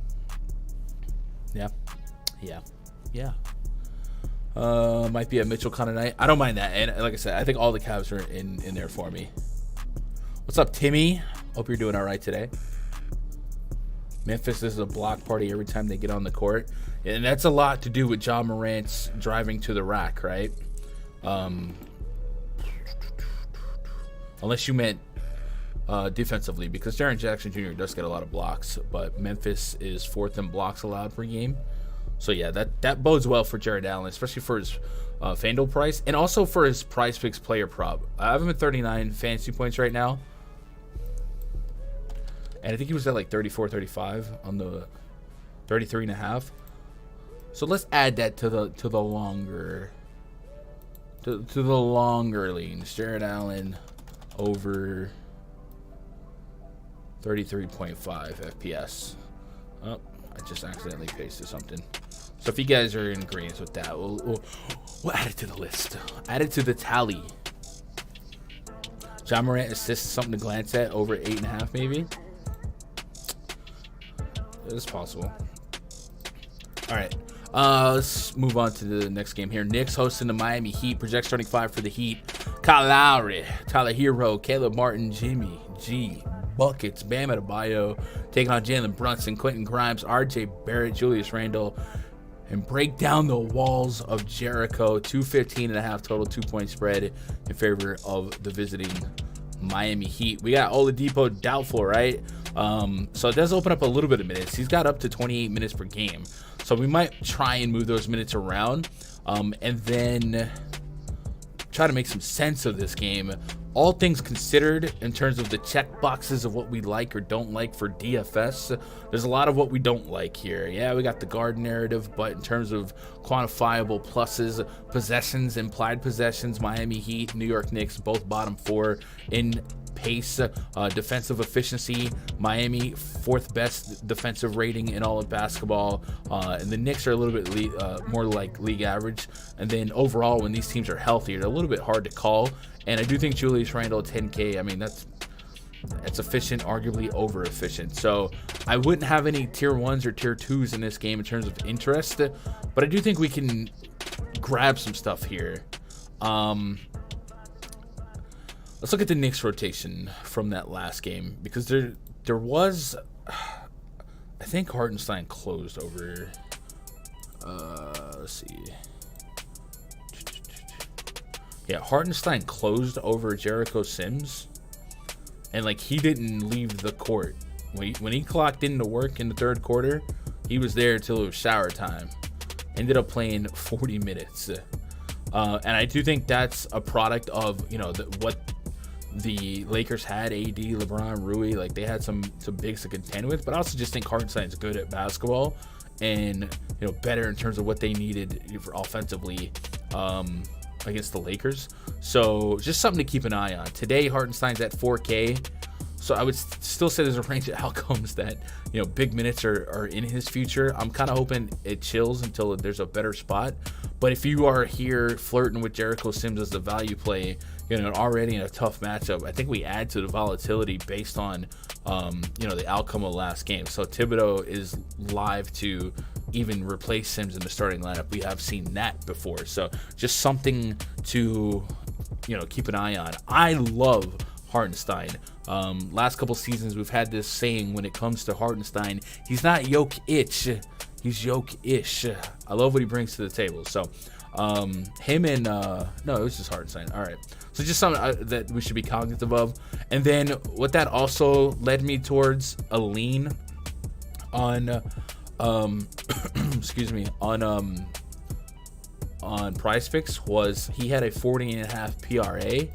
Yeah. Might be a Mitchell kind of night. I don't mind that. And like I said, I think all the Cavs are in there for me. What's up, Timmy? Hope you're doing all right today. Memphis is a block party every time they get on the court. And that's a lot to do with Ja Morant's driving to the rack, right? Unless you meant defensively, because Jaren Jackson Jr. does get a lot of blocks, but Memphis is fourth in blocks allowed per game. So yeah, that bodes well for Jared Allen, especially for his FanDuel price, and also for his PrizePicks player prop. I have him at 39 fantasy points right now, and I think he was at like 34, 35 on the 33.5. So let's add that to the longer leans. Jared Allen over 33.5 FPS. Oh, I just accidentally pasted something. So if you guys are in agreement with that, we'll add it to the list. Add it to the tally. John Morant assists, something to glance at, over 8.5 maybe. It's possible. All right. Let's move on to the next game here. Knicks hosting the Miami Heat. Project starting 5 for the Heat. Kyle Lowry, Tyler Hero, Caleb Martin, Jimmy G, Buckets, Bam Adebayo, taking on Jalen Brunson, Quentin Grimes, RJ Barrett, Julius Randle, and break down the walls of Jericho. 215.5 total 2-point spread in favor of the visiting Miami Heat. We got Oladipo doubtful, right? So it does open up a little bit of minutes. He's got up to 28 minutes per game. So we might try and move those minutes around, and then try to make some sense of this game. All things considered, in terms of the check boxes of what we like or don't like for DFS, there's a lot of what we don't like here. Yeah, we got the guard narrative, but in terms of quantifiable pluses, possessions, implied possessions, Miami Heat, New York Knicks, both bottom 4 in pace, defensive efficiency. Miami, 4th best defensive rating in all of basketball, and the Knicks are a little bit more like league average. And then overall, when these teams are healthy, they're a little bit hard to call. And I do think Julius Randle 10K, I mean, that's efficient, arguably over efficient. So I wouldn't have any tier 1s or tier 2s in this game in terms of interest, but I do think we can grab some stuff here. Let's look at the Knicks rotation from that last game, because there was, I think Hartenstein closed over, let's see. Yeah, Hartenstein closed over Jericho Sims, and like he didn't leave the court. When he clocked into work in the 3rd quarter, he was there till it was shower time. Ended up playing 40 minutes. And I do think that's a product of, you know, what the Lakers had, AD, LeBron, Rui. Like, they had some bigs to contend with, but I also just think Hartenstein's good at basketball and, you know, better in terms of what they needed for offensively against the Lakers. So just something to keep an eye on. Today, Hartenstein's at 4K. So I would still say there's a range of outcomes that, you know, big minutes are in his future. I'm kind of hoping it chills until there's a better spot. But if you are here flirting with Jericho Sims as the value play, you know, already in a tough matchup, I think we add to the volatility based on, you know, the outcome of last game. So Thibodeau is live to even replace Sims in the starting lineup. We have seen that before. So just something to, you know, keep an eye on. I love Hartenstein. Last couple seasons, we've had this saying when it comes to Hartenstein, he's not Jokic, he's Jokic-ish. I love what he brings to the table. So him and no, it was just Hartenstein. All right, so just something that we should be cognitive of. And then what that also led me towards a lean on excuse me, on PrizePicks was he had a 40.5 PRA.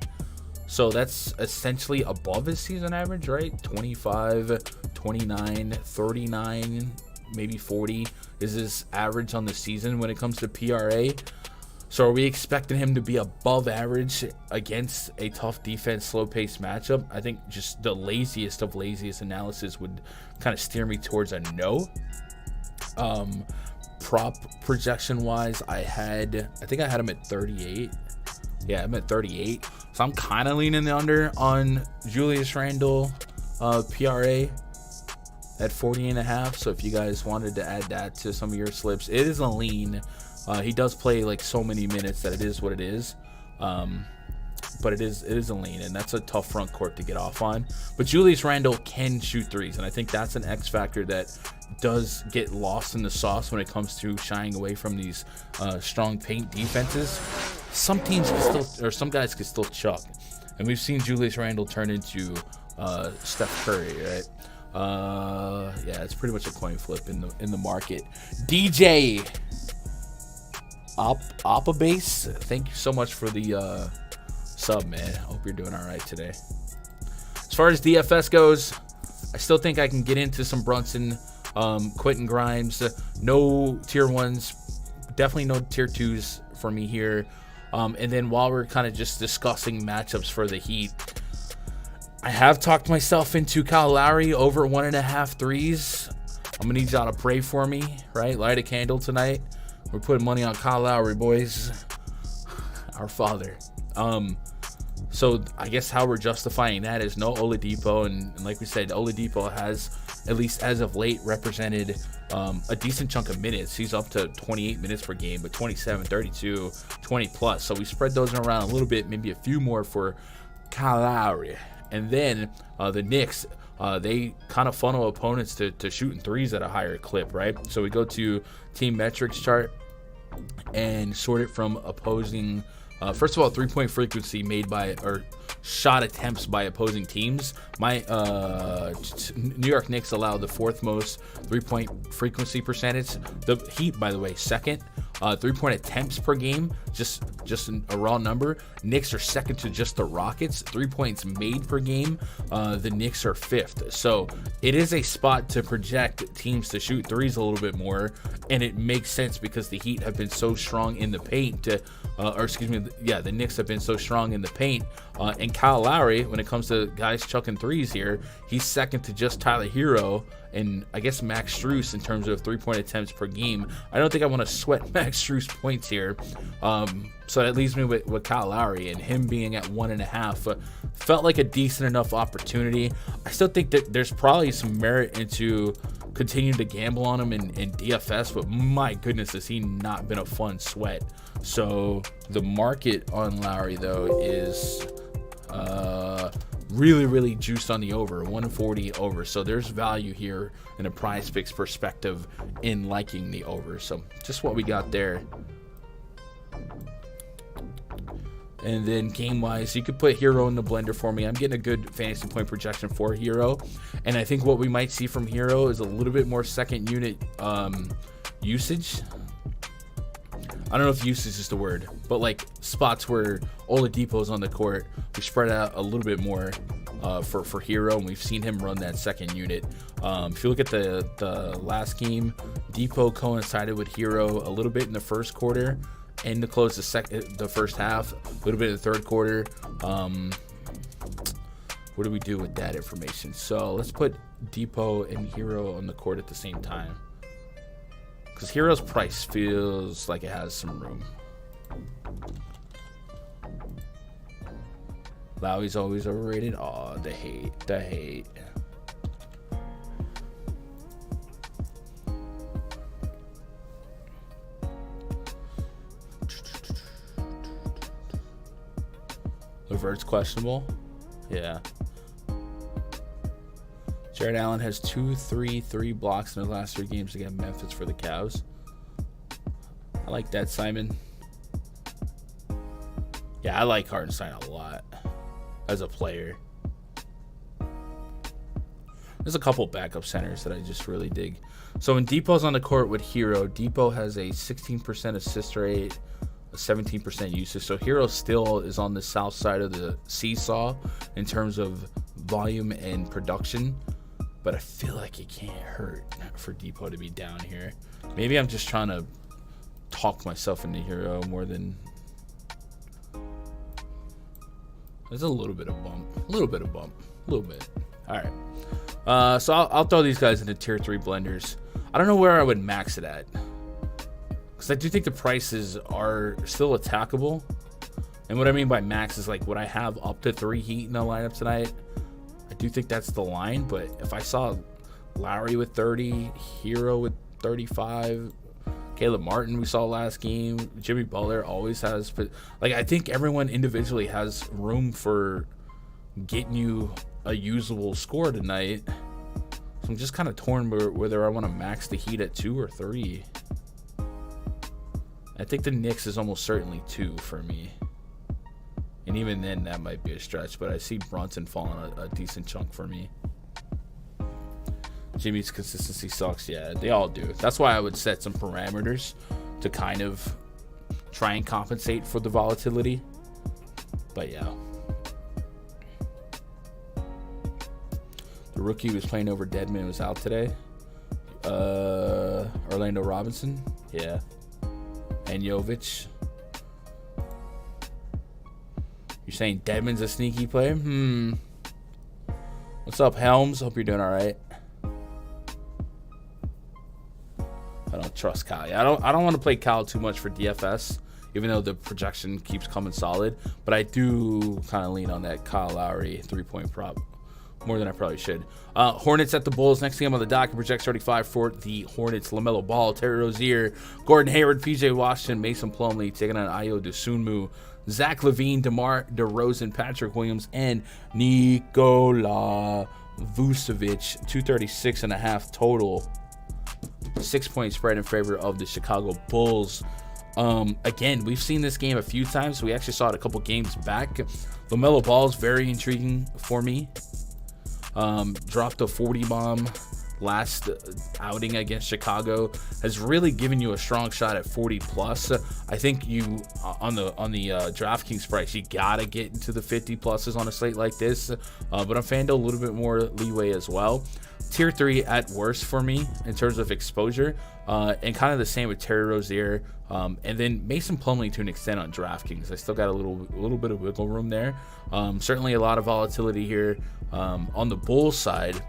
So that's essentially above his season average, right? 25, 29, 39, maybe 40 is his average on the season when it comes to PRA. So are we expecting him to be above average against a tough defense, slow-paced matchup? I think just the laziest of laziest analysis would kind of steer me towards a no. Prop projection-wise, I think I had him at 38. Yeah, I'm at 38. So I'm kind of leaning under on Julius Randle PRA at 40.5. So if you guys wanted to add that to some of your slips, it is a lean. He does play like so many minutes that it is what it is. But it is a lean, and that's a tough front court to get off on. But Julius Randle can shoot threes, and I think that's an X factor that does get lost in the sauce when it comes to shying away from these strong paint defenses. Some teams can still, or some guys can still chuck, and we've seen Julius Randle turn into Steph Curry, right? Yeah, it's pretty much a coin flip in the market. DJ Base, thank you so much for the sub, man. Hope you're doing all right today. As far as DFS goes, I still think I can get into some Brunson, Quentin Grimes. No tier 1s, definitely no tier 2s for me here. And then while we're kind of just discussing matchups for the Heat, I have talked myself into Kyle Lowry over 1.5 threes. I'm going to need y'all to pray for me, right? Light a candle tonight. We're putting money on Kyle Lowry, boys. Our Father. So I guess how we're justifying that is no Oladipo. And like we said, Oladipo has, at least as of late, represented a decent chunk of minutes. He's up to 28 minutes per game, but 27, 32, 20 plus. So we spread those around a little bit, maybe a few more for Kyle Lowry. And then the Knicks, they kind of funnel opponents to shooting threes at a higher clip, right? So we go to team metrics chart and sort it from opposing. First of all, 3-point frequency made by, or shot attempts by opposing teams. My New York Knicks allow the 4th most 3-point frequency percentage. The Heat, by the way, 2nd. 3-point attempts per game, just a raw number. Knicks are 2nd to just the Rockets. 3 points made per game. The Knicks are 5th. So it is a spot to project teams to shoot threes a little bit more, and it makes sense because the Heat have been so strong in the paint. The Knicks have been so strong in the paint. And Kyle Lowry, when it comes to guys chucking threes here, he's 2nd to just Tyler Hero and I guess Max Strus in terms of 3-point attempts per game. I don't think I want to sweat Max Strus points here. So that leaves me with Kyle Lowry, and him being at 1.5 felt like a decent enough opportunity. I still think that there's probably some merit into continuing to gamble on him in DFS, but my goodness, has he not been a fun sweat. So the market on Lowry, though, is really juiced on the over, 140 over. So there's value here in a PrizePicks perspective in liking the over. So just what we got there. And then game-wise, you could put Hero in the blender for me. I'm getting a good fantasy point projection for Hero. And I think what we might see from Hero is a little bit more second unit usage. I don't know if usage is the word, but like spots where Oladipo's on the court, we spread out a little bit more for Hero, and we've seen him run that second unit. If you look at the last game, Depot coincided with Hero a little bit in the first quarter, and to close the first half, a little bit in the third quarter. What do we do with that information? So let's put Depot and Hero on the court at the same time, because Hero's price feels like it has some room. Lowry's always overrated. Oh, the hate. Levert's questionable. Yeah. Jared Allen has 3 blocks in his last 3 games against Memphis for the Cavs. I like that, Simon. Yeah, I like Hartenstein a lot as a player. There's a couple backup centers that I just really dig. So when Depot's on the court with Hero, Depot has a 16% assist rate, a 17% usage. So Hero still is on the south side of the seesaw in terms of volume and production. But I feel like it can't hurt for Depot to be down here. Maybe I'm just trying to talk myself into Hero more than... There's a little bit of bump. A little bit. All right. So I'll throw these guys into tier 3 blenders. I don't know where I would max it at, because I do think the prices are still attackable. And what I mean by max is like, would I have up to 3 Heat in the lineup tonight? I do think that's the line, but if I saw Lowry with 30, Hero with 35, Caleb Martin we saw last game, Jimmy Butler always has, but like I think everyone individually has room for getting you a usable score tonight. So I'm just kind of torn whether I want to max the Heat at 2 or 3. I think the Knicks is almost certainly 2 for me. And even then, that might be a stretch, but I see Brunson falling a decent chunk for me. Jimmy's consistency sucks. Yeah, they all do. That's why I would set some parameters to kind of try and compensate for the volatility. But yeah. The rookie who was playing over Deadman was out today. Orlando Robinson. Yeah. And Jovic. You're saying Deadman's a sneaky player? What's up, Helms? Hope you're doing all right. I don't trust Kyle. I don't want to play Kyle too much for DFS, even though the projection keeps coming solid. But I do kind of lean on that Kyle Lowry 3-point prop more than I probably should. Hornets at the Bulls. Next game on the docket, projects 35 for the Hornets. LaMelo Ball, Terry Rozier, Gordon Hayward, PJ Washington, Mason Plumlee taking on Ayo Dosunmu, Zach LaVine, DeMar DeRozan, Patrick Williams, and Nikola Vucevic. 236.5 total. 6-point spread in favor of the Chicago Bulls. Again, we've seen this game a few times. We actually saw it a couple games back. LaMelo Ball is very intriguing for me. Dropped a 40 bomb last outing against Chicago, has really given you a strong shot at 40 plus. I think you on the DraftKings price, you gotta get into the 50 pluses on a slate like this. But on FanDuel, a little bit more leeway as well. Tier 3 at worst for me in terms of exposure, and kind of the same with Terry Rozier, and then Mason Plumlee to an extent on DraftKings. I still got a little bit of wiggle room there. Certainly a lot of volatility here. On the Bulls side,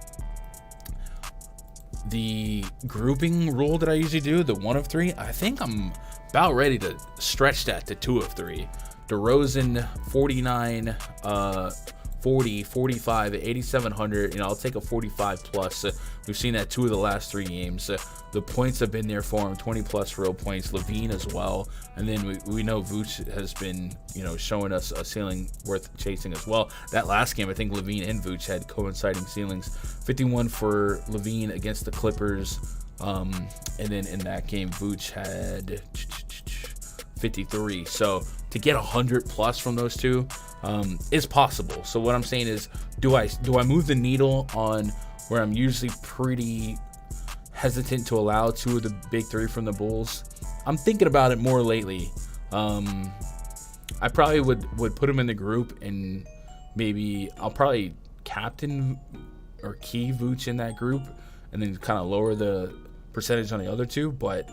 the grouping rule that I usually do, the 1 of 3, I think I'm about ready to stretch that to 2 of 3. DeRozan 49, 40, 45, 8,700. I'll take a 45 plus. We've seen that 2 of the last 3 games. The points have been there for him, 20 plus real points. LaVine as well, and then we know Vooch has been showing us a ceiling worth chasing as well. That last game, I think LaVine and Vooch had coinciding ceilings. 51 for LaVine against the Clippers, and then in that game Vooch had 53. So to get 100 plus from those two is possible. So what I'm saying is, do I move the needle on where I'm usually pretty hesitant to allow 2 of the big 3 from the Bulls? I'm thinking about it more lately. I probably would put them in the group, and maybe I'll probably captain or key Vooch in that group, and then kind of lower the percentage on the other 2. But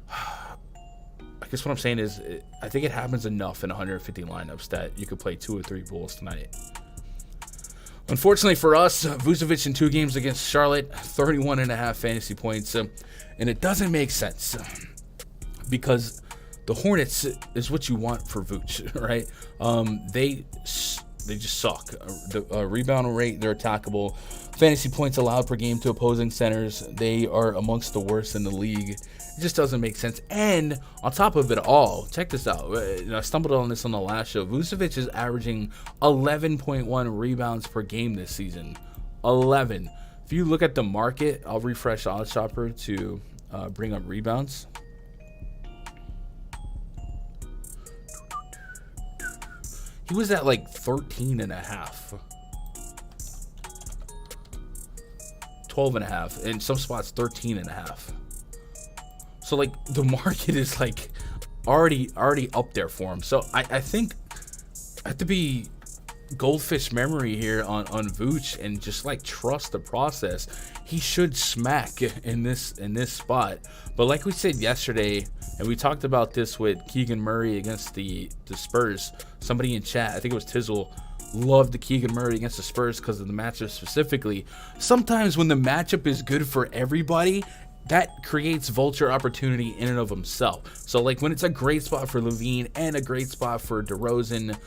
I guess what I'm saying is, I think it happens enough in 150 lineups that you could play 2 or 3 Bulls tonight. Unfortunately for us, Vucevic in 2 games against Charlotte, 31.5 fantasy points, and it doesn't make sense because the Hornets is what you want for Vooch, right? They just suck. The rebound rate, they're attackable. Fantasy points allowed per game to opposing centers, they are amongst the worst in the league. It just doesn't make sense. And on top of it all, check this out. I stumbled on this on the last show. Vucevic is averaging 11.1 rebounds per game this season. 11. If you look at the market, I'll refresh OddsShopper to bring up rebounds. He was at like 13.5. 12.5. In some spots, 13.5. So like the market is like already up there for him. So I think I have to be goldfish memory here on Vooch and just like trust the process. He should smack in this spot. But like we said yesterday, and we talked about this with Keegan Murray against the Spurs. Somebody in chat, I think it was Tizzle, loved the Keegan Murray against the Spurs because of the matchup specifically. Sometimes when the matchup is good for everybody, that creates vulture opportunity in and of himself. So like when it's a great spot for LaVine and a great spot for DeRozan,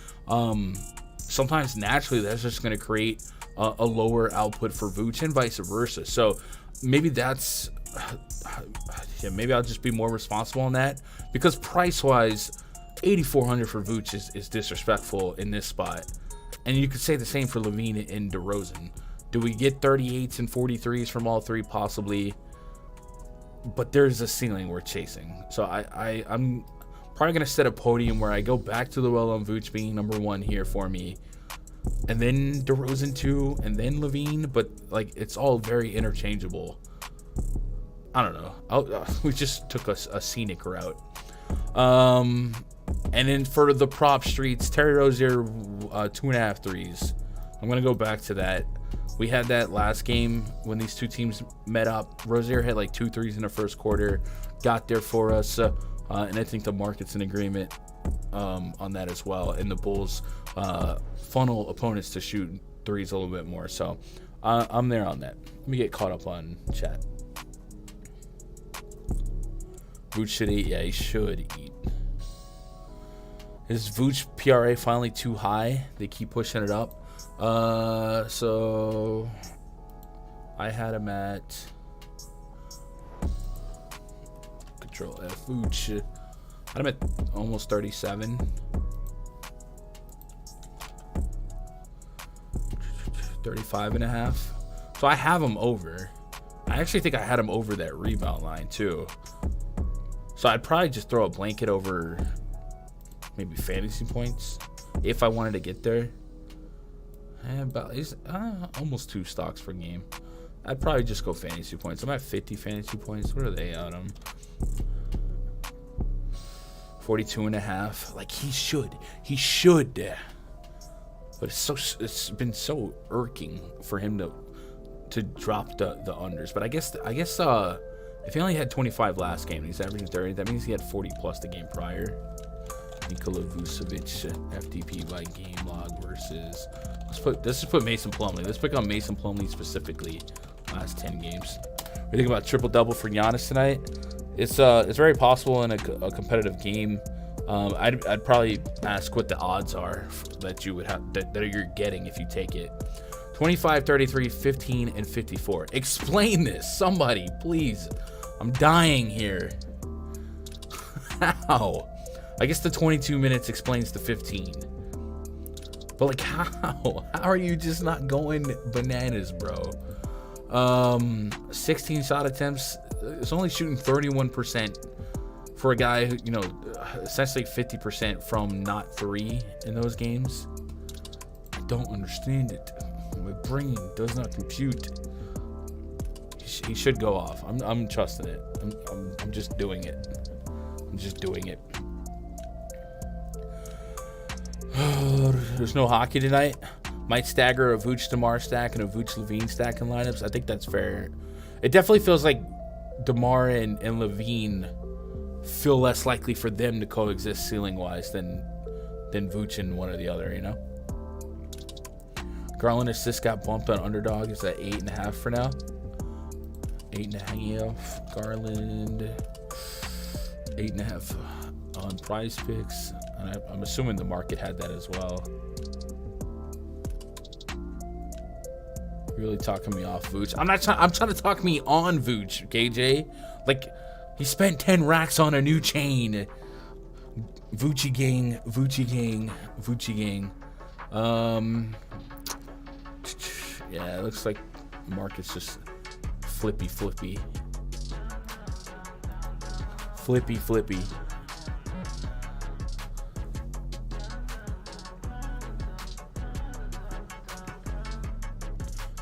sometimes naturally that's just going to create a lower output for Vooch and vice versa. So maybe that's maybe I'll just be more responsible on that, because price wise, 8,400 for Vooch is disrespectful in this spot. And you could say the same for LaVine and DeRozan. Do we get 38s and 43s from all 3? Possibly. But there's a ceiling we're chasing. So I'm probably going to set a podium where I go back to the well on Vooch being number 1 here for me. and then DeRozan 2, and then Levine, but like it's all very interchangeable. I don't know. We just took a scenic route. And then for the prop streets, Terry Rozier 2.5 threes. I'm gonna go back to that. We had that last game when these two teams met up. Rozier had like 2 threes in the first quarter, got there for us, and I think the market's in agreement on that as well. And the Bulls funnel opponents to shoot threes a little bit more. So I'm there on that. Let me get caught up on chat. Vooch should eat. Yeah, he should eat. Is Vooch PRA finally too high? They keep pushing it up. So I had him at Control F. Vooch. I had him at almost 37. 35.5. So I have him over. I actually think I had him over that rebound line too. So I'd probably just throw a blanket over maybe fantasy points if I wanted to get there. He's almost 2 stocks per game. I'd probably just go fantasy points. I'm at 50 fantasy points. What are they on him? 42.5. Like he should. But it's been so irking for him to drop the unders. But I guess if he only had 25 last game and he's averaging 30, that means he had 40 plus the game prior. Nikola Vucevic FTP by game log versus. Let's just put Mason Plumlee. Let's pick on Mason Plumlee specifically. Last 10 games. We think about triple double for Giannis tonight. It's very possible in a competitive game. I'd probably ask what the odds are that you would have that you're getting if you take it. 25, 33, 15, and 54. Explain this, somebody, please. I'm dying here. How? I guess the 22 minutes explains the 15. But like how? How are you just not going bananas, bro? 16 shot attempts. It's only shooting 31% for a guy who, essentially 50% from not 3 in those games. I don't understand it. My brain does not compute. He should go off. I'm trusting it. I'm just doing it. There's no hockey tonight. Might stagger a Vooch DeMar stack and a Vooch Levine stack in lineups. I think that's fair. It definitely feels like DeMar and Levine feel less likely for them to coexist ceiling wise than Vooch and one or the other, Garland assist got bumped on Underdog. Is at 8.5 for now. 8.5. Garland 8.5 on PrizePicks. And I'm assuming the market had that as well. Really talking me off, Vooch. I'm trying to talk me on Vooch, KJ. Like, he spent 10 racks on a new chain. Voochie gang. Yeah, it looks like market's just flippy.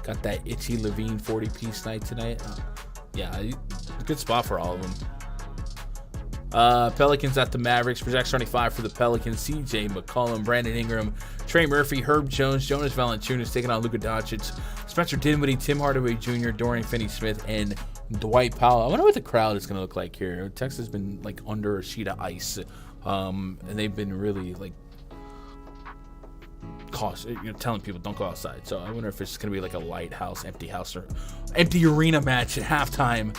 Got that itchy Levine 40-piece night tonight. Yeah, good spot for all of them. Pelicans at the Mavericks. Projection 25 for the Pelicans. CJ McCollum, Brandon Ingram, Trey Murphy, Herb Jones, Jonas Valanciunas taking on Luka Doncic, Spencer Dinwiddie, Tim Hardaway Jr., Dorian Finney-Smith, and Dwight Powell. I wonder what the crowd is going to look like here. Texas has been like under a sheet of ice, and they've been really like telling people don't go outside. So I wonder if it's going to be like a lighthouse, empty house, or empty arena match at halftime.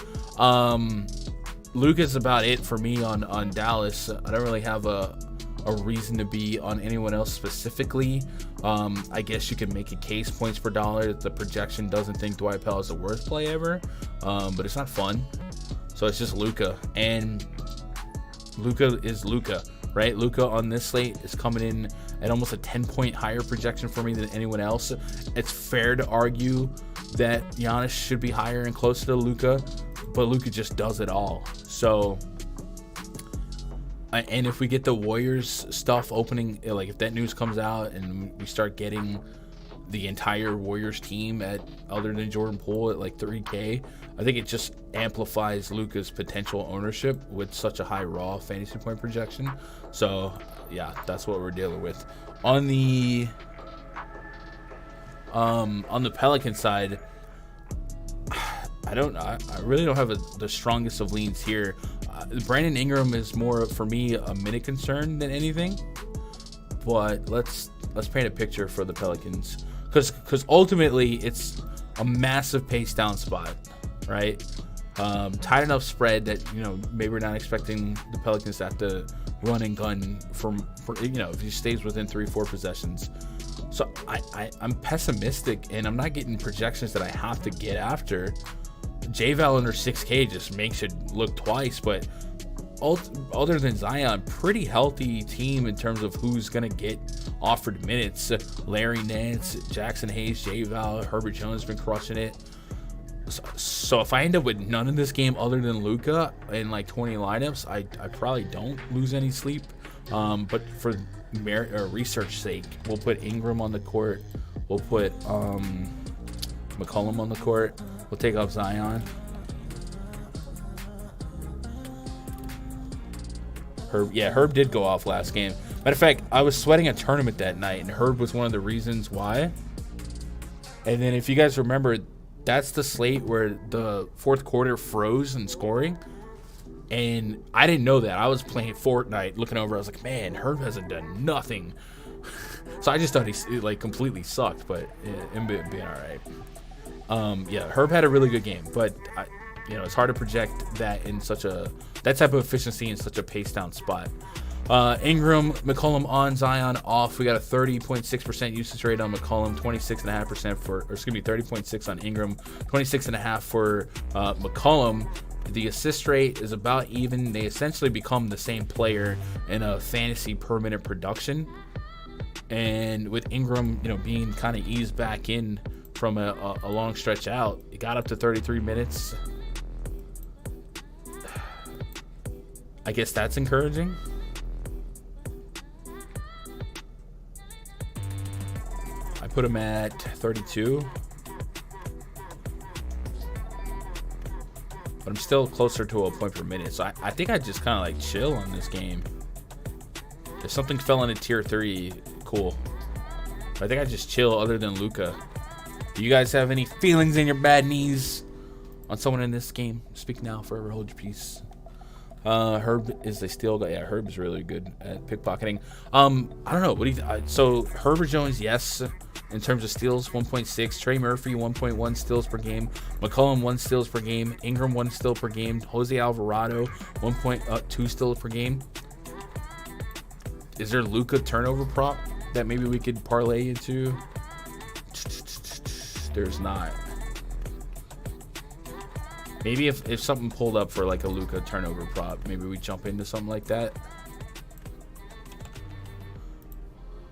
Luka's about it for me on Dallas. I don't really have a reason to be on anyone else specifically. I guess you can make a case points per dollar. The projection doesn't think Dwight Powell is the worst play ever, but it's not fun. So it's just Luka, and Luka is Luka, right? Luka on this slate is coming in at almost a 10-point higher projection for me than anyone else. It's fair to argue that Giannis should be higher and closer to Luka, but Luka just does it all. So And if we get the Warriors stuff opening, like if that news comes out and we start getting the entire Warriors team at other than Jordan Poole at like 3K, I think it just amplifies Luka's potential ownership with such a high raw fantasy point projection. So yeah, that's what we're dealing with. On the Pelican side, I really don't have the strongest of leans here. Brandon Ingram is more for me a minute concern than anything, but let's paint a picture for the Pelicans, because ultimately it's a massive pace down spot, right? Tight enough spread that maybe we're not expecting the Pelicans to have to run and gun for if he stays within 3-4 possessions. So I'm pessimistic, and I'm not getting projections that I have to get after. J-Val under 6K just makes it look twice, but other than Zion, pretty healthy team in terms of who's going to get offered minutes. Larry Nance, Jackson Hayes, J-Val, Herbert Jones has been crushing it. So if I end up with none in this game other than Luka in like 20 lineups, I probably don't lose any sleep. But for research sake, we'll put Ingram on the court. We'll put McCollum on the court. We'll take off Zion. Herb did go off last game. Matter of fact, I was sweating a tournament that night, and Herb was one of the reasons why. And then if you guys remember, that's the slate where the fourth quarter froze in scoring. And I didn't know that. I was playing Fortnite, looking over. I was like, man, Herb hasn't done nothing. So I just thought he like completely sucked, but it being all right. Herb had a really good game, but it's hard to project that in that type of efficiency in such a pace down spot. Ingram, McCollum on, Zion off. We got a 30.6% usage rate on McCollum, 26.5% 30.6 on Ingram, 26.5 for McCollum. The assist rate is about even. They essentially become the same player in a fantasy per minute production. And with Ingram, being kind of eased back in from a long stretch out, it got up to 33 minutes. I guess that's encouraging. I put him at 32. But I'm still closer to a point per minute. So I think I just kind of like chill on this game. If something fell into tier 3, cool. But I think I just chill other than Luka. Do you guys have any feelings in your bad knees on someone in this game? Speak now, forever hold your peace. Herb is a steal guy. Yeah, Herb is really good at pickpocketing. I don't know. What do you? So Herbert Jones, yes, in terms of steals, 1.6. Trey Murphy, 1.1 steals per game. McCollum, 1 steals per game. Ingram, 1 steal per game. Jose Alvarado, 1.2 steals per game. Is there Luka turnover prop that maybe we could parlay into? There's not. Maybe if something pulled up for like a Luka turnover prop, maybe we jump into something like that.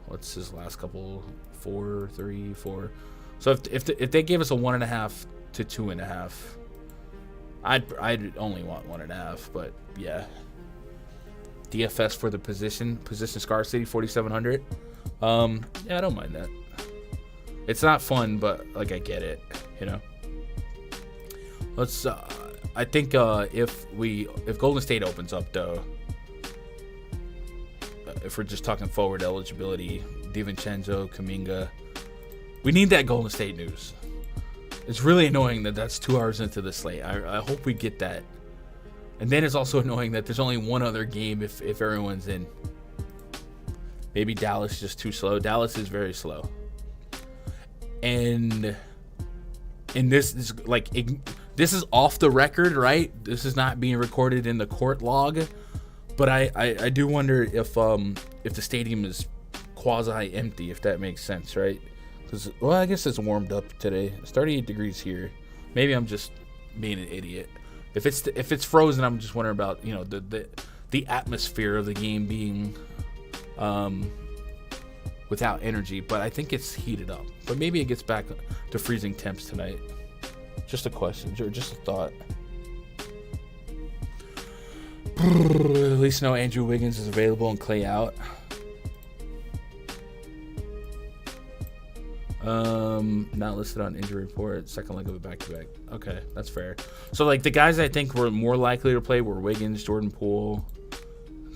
What's his last couple? 4, 3, 4. So if they gave us a 1.5 to 2.5, I'd only want 1.5. But yeah, DFS for the position scarcity 4,700. Yeah, I don't mind that. It's not fun, but like I get it, Let's. I think if Golden State opens up though, if we're just talking forward eligibility, DiVincenzo, Kuminga, we need that Golden State news. It's really annoying that that's 2 hours into the slate. I hope we get that. And then it's also annoying that there's only one other game if everyone's in. Maybe Dallas is just too slow. Dallas is very slow. And this is like this is off the record, right? This is not being recorded in the court log. But I do wonder if the stadium is quasi empty, if that makes sense, right? Because I guess it's warmed up today. It's 38 degrees here. Maybe I'm just being an idiot. If it's frozen, I'm just wondering about the atmosphere of the game being without energy. But I think it's heated up. But maybe it gets back to freezing temps tonight. Just a question, or just a thought. At least know Andrew Wiggins is available and Clay out. Not listed on injury report. Second leg of a back-to-back. Okay, that's fair. So, like, the guys I think were more likely to play were Wiggins, Jordan Poole,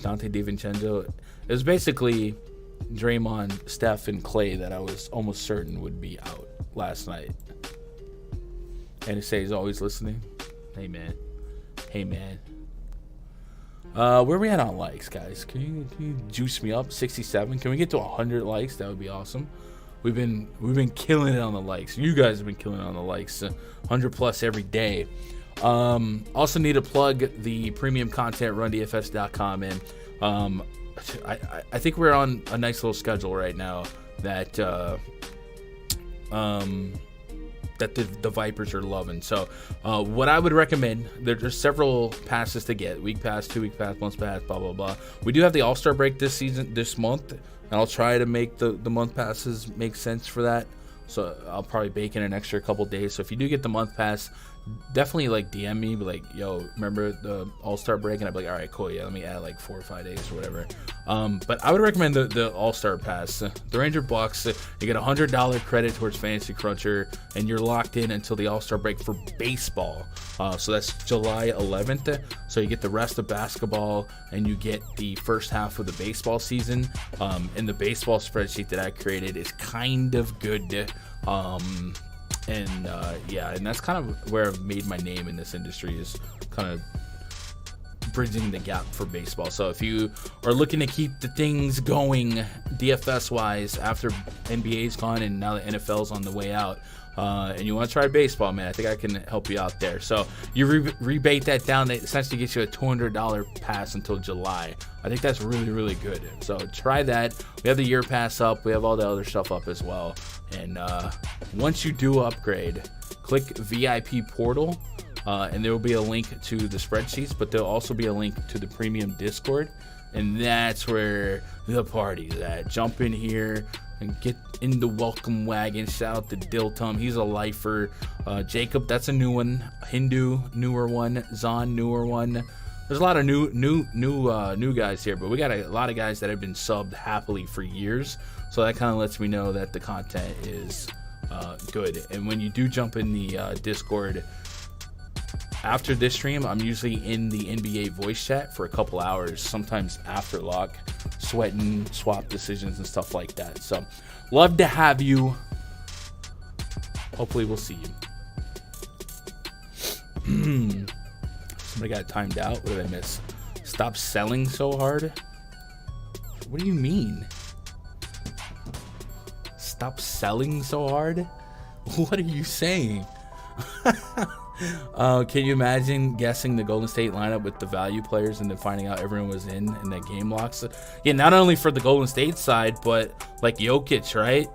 Dante DiVincenzo. It was basically Draymond, Steph, and Clay that I was almost certain would be out last night. And say he's always listening. Hey, man. Where are we at on likes, guys? Can you juice me up? 67. Can we get to 100 likes? That would be awesome. We've been killing it on the likes. You guys have been killing it on the likes. 100 plus every day. Also need to plug the premium content rundfs.com in. I think we're on a nice little schedule right now that the Vipers are loving. So what I would recommend, there's several passes to get. Week pass, 2 week pass, month pass, blah, blah, blah. We do have the All-Star break this month, and I'll try to make the month passes make sense for that. So I'll probably bake in an extra couple days. So if you do get the month pass, definitely like DM me, be like, yo, remember the All-Star break? And I'd be like, all right, cool, yeah, let me add like 4 or 5 days or whatever. But I would recommend the All-Star pass. The Ranger Bucks, you get a $100 credit towards Fantasy Cruncher, and you're locked in until the All-Star break for baseball. So that's July 11th. So you get the rest of basketball, and you get the first half of the baseball season. And the baseball spreadsheet that I created is kind of good. And that's kind of where I've made my name in this industry, is kind of bridging the gap for baseball. So if you are looking to keep the things going DFS wise after NBA's gone and now the NFL's on the way out, and you want to try baseball, man, I think I can help you out there. So you rebate that down, that essentially gets you a $200 pass until July. I think that's really, really good. So try that. We have the year pass up. We have all the other stuff up as well. And once you do upgrade, click VIP portal, and there will be a link to the spreadsheets, but there'll also be a link to the premium Discord. And that's where the party's at. Jump in here and get in the welcome wagon. Shout out to Diltum, he's a lifer. Jacob, that's a new one. Hindu, newer one. Zahn, newer one. There's a lot of new guys here, but we got a lot of guys that have been subbed happily for years. So that kind of lets me know that the content is good. And when you do jump in the Discord after this stream, I'm usually in the NBA voice chat for a couple hours, sometimes after lock, sweating swap decisions and stuff like that. So love to have you. Hopefully we'll see you. Somebody got timed out. What did I miss? Stop selling so hard? What do you mean? Stop selling so hard? What are you saying? Can you imagine guessing the Golden State lineup with the value players and then finding out everyone was in that game locks? Yeah, not only for the Golden State side, but like Jokic, right?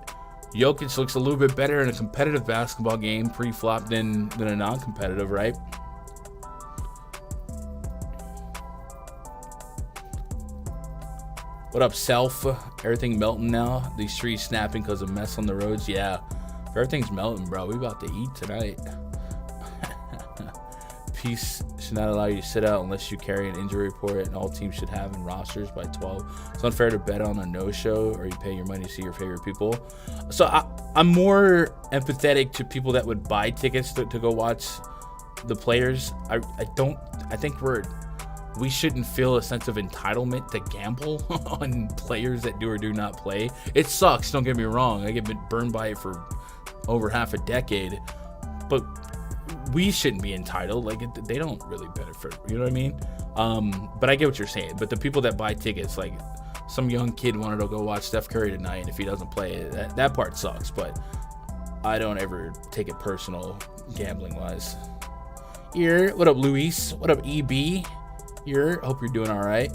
Jokic looks a little bit better in a competitive basketball game pre-flop than a non-competitive, right? What up, Self? Everything melting now? These trees snapping because of mess on the roads? Yeah. Everything's melting, bro. We about to eat tonight. Peace should not allow you to sit out unless you carry an injury report, and all teams should have in rosters by 12. It's unfair to bet on a no-show, or you pay your money to see your favorite people. So I'm more empathetic to people that would buy tickets to go watch the players. I think we shouldn't feel a sense of entitlement to gamble on players that do or do not play. It sucks, don't get me wrong. I get burned by it for over half a decade, but we shouldn't be entitled. Like, they don't really benefit, you know what I mean? But I get what you're saying. But the people that buy tickets, like some young kid wanted to go watch Steph Curry tonight, and if he doesn't play, that part sucks. But I don't ever take it personal, gambling wise. Here, what up, Luis? What up, EB? Here, hope you're doing all right.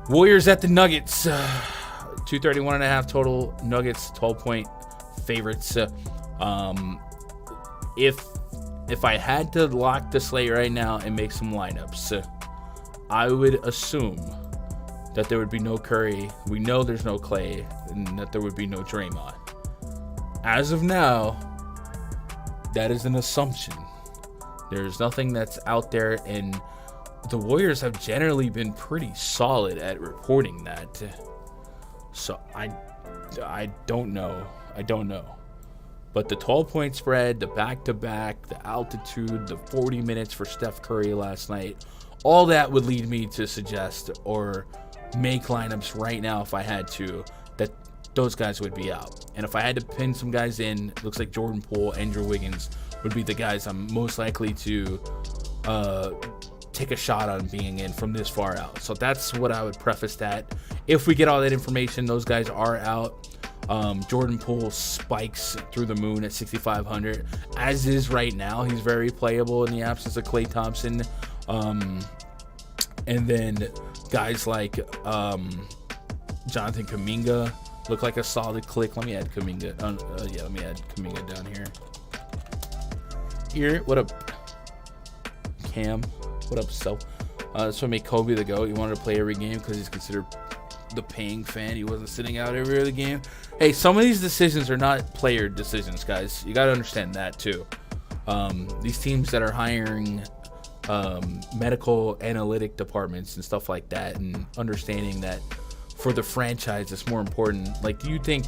Warriors at the Nuggets. 231.5 total. Nuggets 12-point favorites. If I had to lock the slate right now and make some lineups, I would assume that there would be no Curry. We know there's no Clay, and that there would be no Draymond. As of now, that is an assumption. There's nothing that's out there, and the Warriors have generally been pretty solid at reporting that. So I don't know. But the 12-point spread, the back-to-back, the altitude, the 40 minutes for Steph Curry last night, all that would lead me to suggest or make lineups right now, if I had to, that those guys would be out. And if I had to pin some guys in, it looks like Jordan Poole, Andrew Wiggins would be the guys I'm most likely to take a shot on being in from this far out. So that's what I would preface that. If we get all that information, those guys are out. Jordan Poole spikes through the moon at 6,500, as is right now. He's very playable in the absence of Klay Thompson. And then guys like Jonathan Kuminga look like a solid click. Let me add Kuminga. Let me add Kuminga down here. What up, Cam? What up, so? This would make Kobe the GOAT. He wanted to play every game because he's considered the paying fan. He wasn't sitting out every other game. Hey, some of these decisions are not player decisions, guys. You got to understand that too. These teams that are hiring medical analytic departments and stuff like that, and understanding that for the franchise it's more important. Like, do you think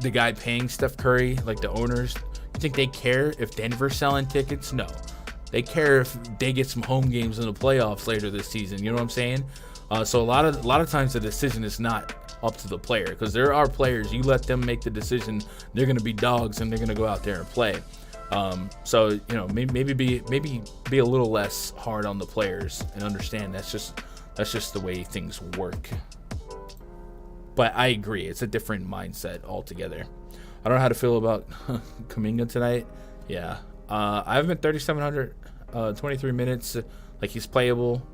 the guy paying Steph Curry, like the owners, you think they care if Denver's selling tickets? No. They care if they get some home games in the playoffs later this season. You know what I'm saying? So a lot of times the decision is not up to the player, because there are players, you let them make the decision, they're going to be dogs and they're going to go out there and play. So, you know, maybe be a little less hard on the players and understand that's just the way things work. But I agree, it's a different mindset altogether. I don't know how to feel about Kuminga tonight. Yeah. I've been 3,700, 23 minutes. Like, he's playable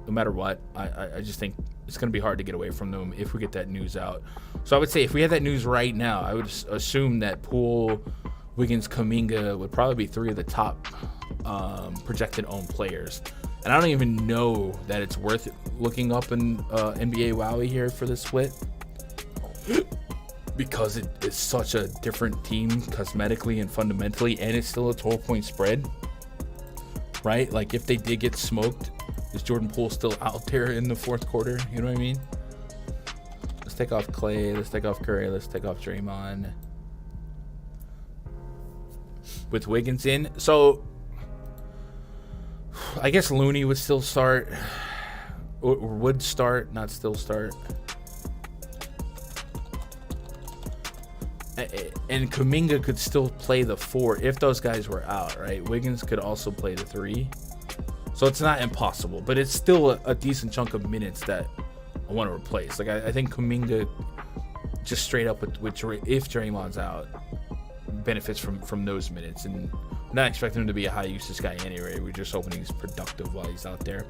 no matter what. I just think it's going to be hard to get away from them if we get that news out. So I would say if we had that news right now, I would assume that Poole, Wiggins, Kuminga would probably be three of the top projected owned players. And I don't even know that it's worth looking up in NBA Wowie here for this split, because it's such a different team cosmetically and fundamentally, and it's still a 12-point spread, right? Like, if they did get smoked, is Jordan Poole still out there in the fourth quarter? You know what I mean? Let's take off Klay. Let's take off Curry. Let's take off Draymond. With Wiggins in. So, I guess Looney would still start. Or would start, not still start. And Kuminga could still play the 4 if those guys were out, right? Wiggins could also play the 3. So it's not impossible, but it's still a decent chunk of minutes that I want to replace. Like, I think Kuminga, just straight up with if Draymond's out, benefits from those minutes. And we're not expecting him to be a high usage guy anyway. We're just hoping he's productive while he's out there.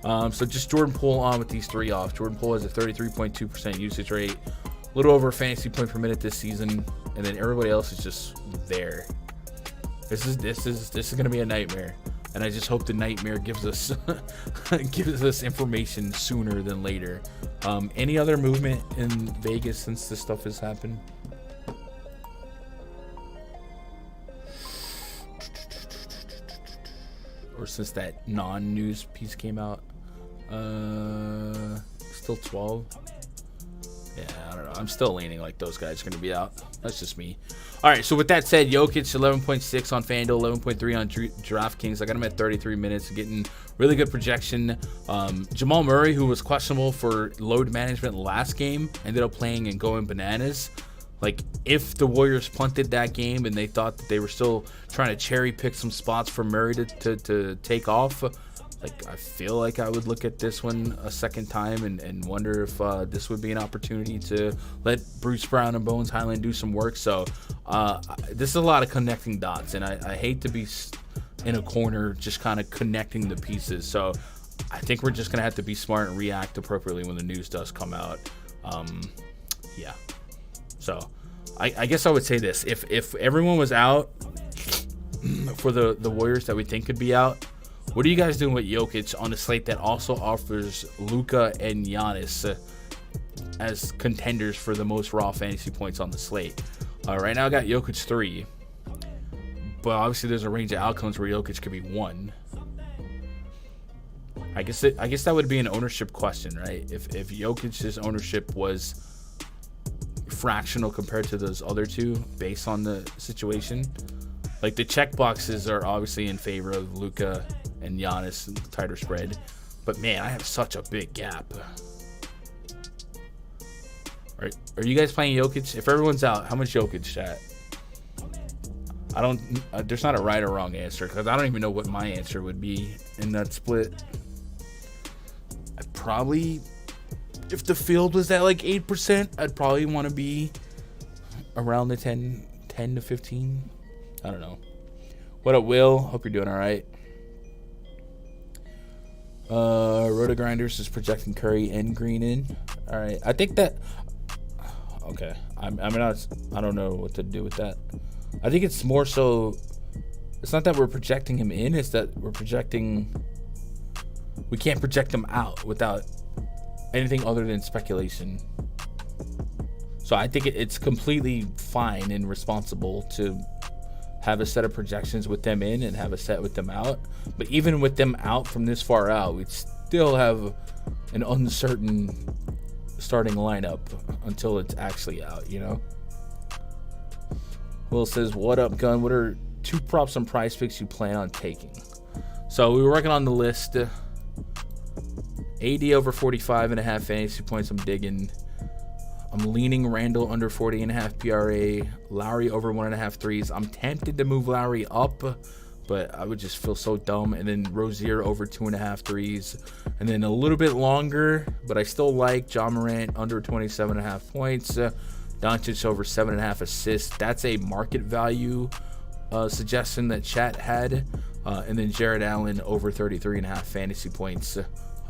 So just Jordan Poole on with these 3 off. Jordan Poole has a 33.2% usage rate. A little over a fantasy point per minute this season, and then everybody else is just there. This is gonna be a nightmare, and I just hope the nightmare gives us information sooner than later. Any other movement in Vegas since this stuff has happened? Or since that non-news piece came out? Still 12. Yeah, I don't know. I'm still leaning like those guys are going to be out. That's just me. All right, so with that said, Jokic 11.6 on FanDuel, 11.3 on DraftKings. I got him at 33 minutes, getting really good projection. Jamal Murray, who was questionable for load management last game, ended up playing and going bananas. Like, if the Warriors punted that game and they thought that they were still trying to cherry pick some spots for Murray to take off, like, I feel like I would look at this one a second time and wonder if this would be an opportunity to let Bruce Brown and Bones Highland do some work. So this is a lot of connecting dots, and I hate to be in a corner just kind of connecting the pieces. So I think we're just going to have to be smart and react appropriately when the news does come out. Yeah. So I guess I would say this. If everyone was out for the Warriors that we think could be out, what are you guys doing with Jokic on a slate that also offers Luka and Giannis as contenders for the most raw fantasy points on the slate? Right now I got Jokic 3, but obviously there's a range of outcomes where Jokic could be 1. I guess that would be an ownership question, right? If Jokic's ownership was fractional compared to those other two based on the situation. Like the check boxes are obviously in favor of Luka and Giannis and tighter spread. But man, I have such a big gap. Are you guys playing Jokic? If everyone's out, how much Jokic, chat? I don't. There's not a right or wrong answer because I don't even know what my answer would be in that split. I'd probably, if the field was at like 8%, I'd probably want to be around the 10 to 15. I don't know. What up, Will? Hope you're doing all right. Rotogrinders is projecting Curry and Green in. All right, I think that. Okay, I don't know what to do with that. I think it's more so. It's not that we're projecting him in; it's that we're projecting. We can't project him out without anything other than speculation. So I think it's completely fine and responsible to have a set of projections with them in and have a set with them out. But even with them out from this far out, we'd still have an uncertain starting lineup until it's actually out, you know? Will says, what up, Gun? What are 2 props on PrizePicks you plan on taking? So we were working on the list. AD over 45.5 fantasy points I'm digging. I'm leaning Randall under 40.5 PRA. Lowry over 1.5 threes. I'm tempted to move Lowry up, but I would just feel so dumb. And then Rozier over 2.5 threes. And then a little bit longer, but I still like John Morant under 27.5 points. Doncic over 7.5 assists. That's a market value suggestion that chat had. And then Jared Allen over 33.5 fantasy points.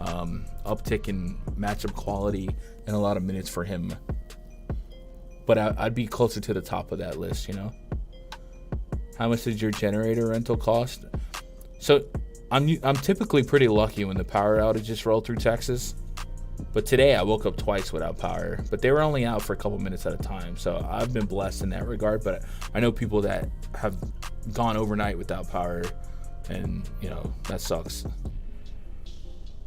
Uptick in matchup quality and a lot of minutes for him. But I'd be closer to the top of that list, you know? How much did your generator rental cost? So I'm typically pretty lucky when the power outages roll through Texas. But today I woke up twice without power. But they were only out for a couple minutes at a time. So I've been blessed in that regard. But I know people that have gone overnight without power. And, you know, that sucks.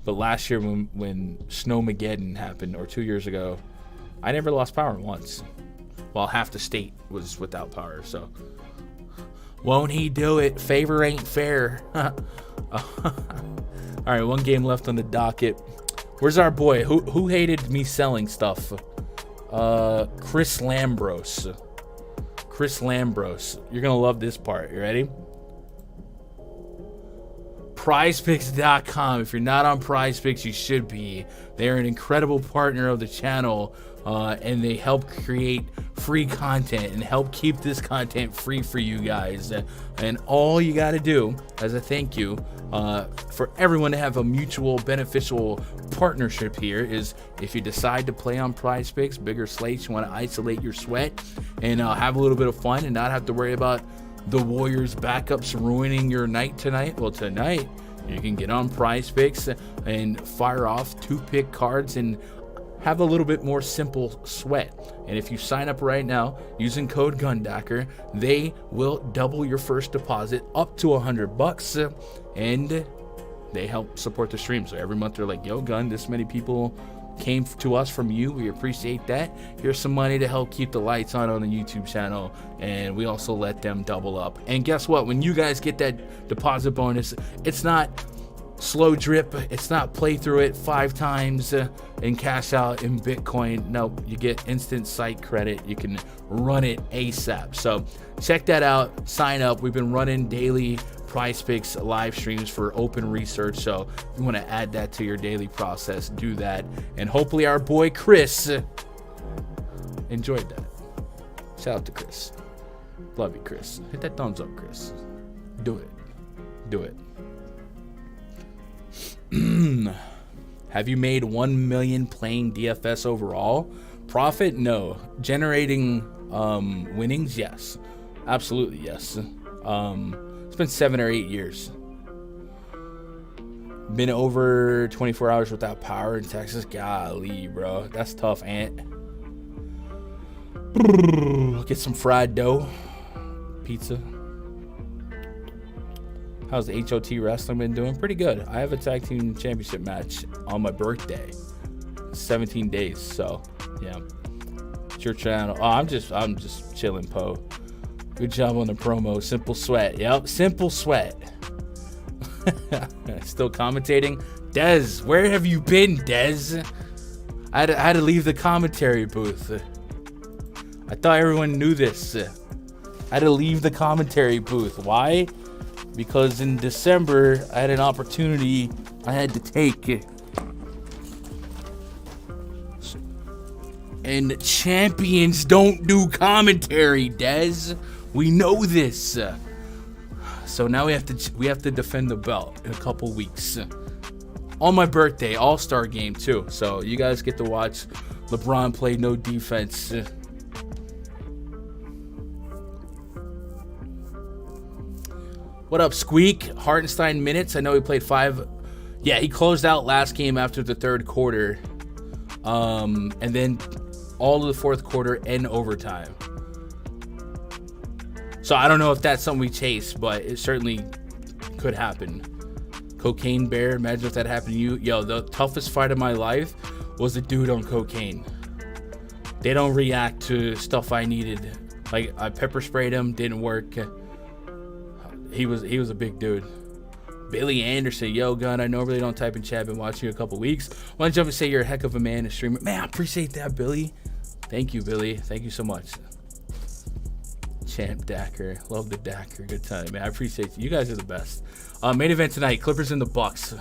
But last year when Snowmageddon happened, or 2 years ago, I never lost power once. While half the state was without power, so. Won't he do it? Favor ain't fair. All right, 1 game left on the docket. Where's our boy? Who hated me selling stuff? Chris Lambros. Chris Lambros. You're going to love this part. You ready? PrizePicks.com. If you're not on PrizePicks, you should be. They're an incredible partner of the channel, and they help create free content and help keep this content free for you guys. And all you got to do as a thank you for everyone to have a mutual beneficial partnership here is if you decide to play on PrizePicks, bigger slates, you want to isolate your sweat and have a little bit of fun and not have to worry about the Warriors backups ruining your night tonight. Well, tonight you can get on PrizePicks and fire off 2 pick cards and have a little bit more simple sweat. And if you sign up right now using code GUNDACKER, they will double your first deposit up to $100, and they help support the stream. So every month they're like, yo, Gun, this many people came to us from you. We appreciate that. Here's some money to help keep the lights on the YouTube channel, and we also let them double up. And guess what? When you guys get that deposit bonus, it's not slow drip. It's not play through it 5 times and cash out in Bitcoin. No, you get instant site credit. You can run it ASAP. So check that out. Sign up. We've been running daily PrizePicks live streams for open research. So if you want to add that to your daily process, do that. And hopefully our boy Chris enjoyed that. Shout out to Chris. Love you, Chris. Hit that thumbs up, Chris. Do it. Do it. Have you made 1 million playing DFS overall? Profit? No. Generating winnings? Yes. Absolutely yes. It's been 7 or 8 years. Been over 24 hours without power in Texas. Golly, bro. That's tough, Ant. Get some fried dough. Pizza. How's HOT Wrestling been doing? Pretty good. I have a tag team championship match on my birthday. 17 days, so yeah. It's your channel. Oh, I'm just chilling, Poe. Good job on the promo. Simple Sweat. Yep, Simple Sweat. Still commentating. Dez, where have you been, Dez? I had to leave the commentary booth. I thought everyone knew this. I had to leave the commentary booth. Why? Because in December, I had an opportunity I had to take. And champions don't do commentary, Dez. We know this. So now we have to defend the belt in a couple weeks. On my birthday, All-Star game too. So you guys get to watch LeBron play no defense. What up, Squeak? Hartenstein minutes. I know he played 5. Yeah, he closed out last game after the third quarter. And then all of the fourth quarter and overtime. So I don't know if that's something we chase, but it certainly could happen. Cocaine Bear, imagine if that happened to you. Yo, the toughest fight of my life was a dude on cocaine. They don't react to stuff I needed. Like, I pepper sprayed him, didn't work. He was a big dude. Billy Anderson, yo, Gun, I normally don't type in chat, been watching you a couple weeks. Why don't you jump and say you're a heck of a man, a streamer? Man, I appreciate that, Billy. Thank you, Billy. Thank you so much. Champ Dacker. Love the Dacker. Good time, man. I appreciate you. You guys are the best. Main event tonight, Clippers and the Bucks.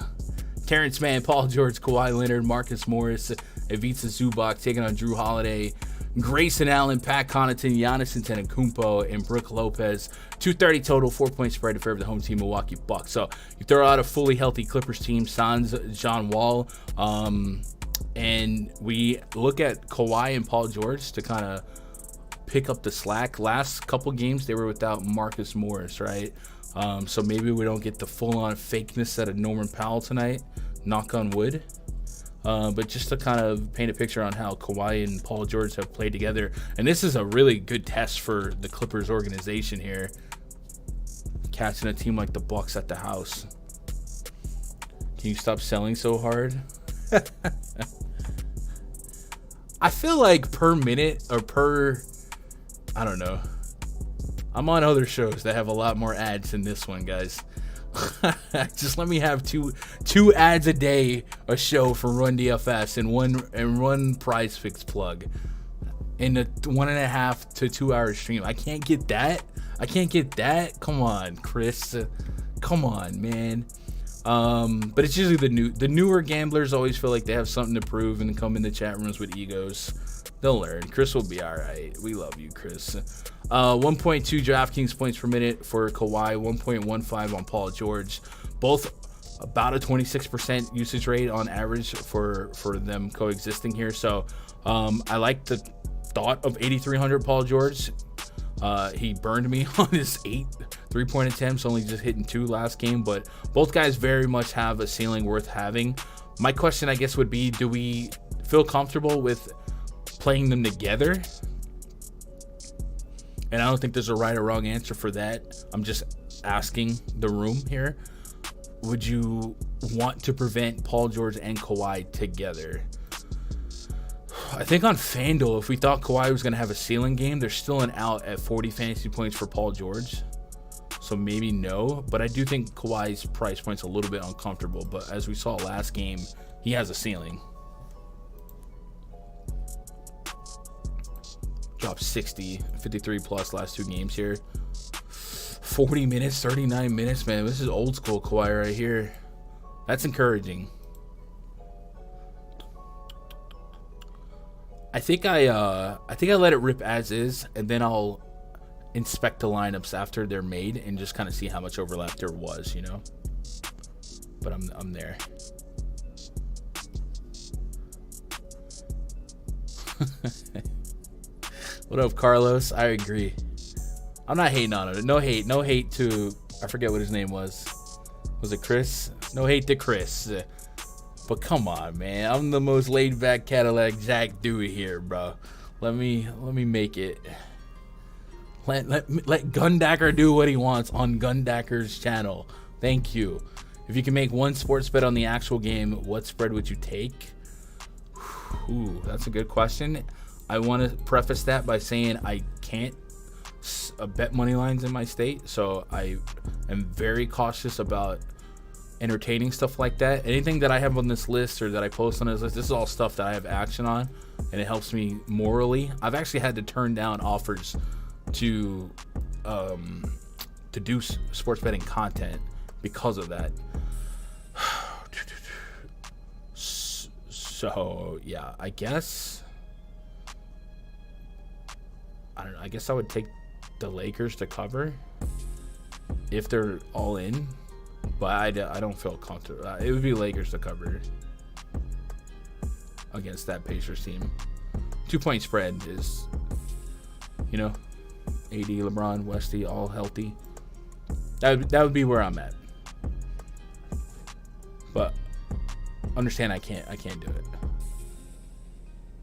Terrence Mann, Paul George, Kawhi Leonard, Marcus Morris, Ivica Zubac taking on Drew Holiday, Grayson Allen, Pat Connaughton, Giannis Antetokounmpo, and Brook Lopez. 230 total, 4-point spread in favor of the home team, Milwaukee Bucks. So you throw out a fully healthy Clippers team, sans John Wall, and we look at Kawhi and Paul George to kind of pick up the slack. Last couple games, they were without Marcus Morris, right? So maybe we don't get the full-on fakeness out of Norman Powell tonight. Knock on wood. But just to kind of paint a picture on how Kawhi and Paul George have played together. And this is a really good test for the Clippers organization here. Catching a team like the Bucks at the house. Can you stop selling so hard? I feel like per minute or per... I don't know. I'm on other shows that have a lot more ads than this one, guys. Just let me have two ads a day a show for Run DFS and one PrizePicks plug in a 1.5 to 2 hour stream. I can't get that. Come on, Chris. Come on, man. But it's usually the newer gamblers always feel like they have something to prove and come in the chat rooms with egos. They'll learn. Chris will be all right. We love you, Chris. 1.2 DraftKings points per minute for Kawhi, 1.15 on Paul George. Both about a 26% usage rate on average for them coexisting here. So I like the thought of 8,300 Paul George. He burned me on his 8 3-point attempts, only just hitting 2 last game. But both guys very much have a ceiling worth having. My question, I guess, would be, do we feel comfortable with playing them together? And I don't think there's a right or wrong answer for that. I'm just asking the room here. Would you want to prevent Paul George and Kawhi together? I think on FanDuel, if we thought Kawhi was going to have a ceiling game, there's still an out at 40 fantasy points for Paul George. So maybe no. But I do think Kawhi's price point's a little bit uncomfortable. But as we saw last game, he has a ceiling. Dropped 60, 53 plus last 2 games here. 40 minutes, 39 minutes, man. This is old school Kawhi right here. That's encouraging. I think I let it rip as is, and then I'll inspect the lineups after they're made and just kind of see how much overlap there was, you know. But I'm there. What up, Carlos? I agree. I'm not hating on it. No hate to, I forget what his name was. Was it Chris? No hate to Chris. But come on, man. I'm the most laid back Cadillac Jack Dewey here, bro. Let me make it. Let Gundacker do what he wants on Gundacker's channel. Thank you. If you can make one sports bet on the actual game, what spread would you take? Ooh, that's a good question. I want to preface that by saying I can't bet money lines in my state, so I am very cautious about entertaining stuff like that. Anything that I have on this list or that I post on this list, this is all stuff that I have action on, and it helps me morally. I've actually had to turn down offers to do sports betting content because of that. So yeah, I guess I don't know. I guess I would take the Lakers to cover if they're all in, but I don't feel comfortable. It would be Lakers to cover against that Pacers team. 2-point spread is, AD, LeBron, Westy, all healthy. That would be where I'm at. But understand I can't do it.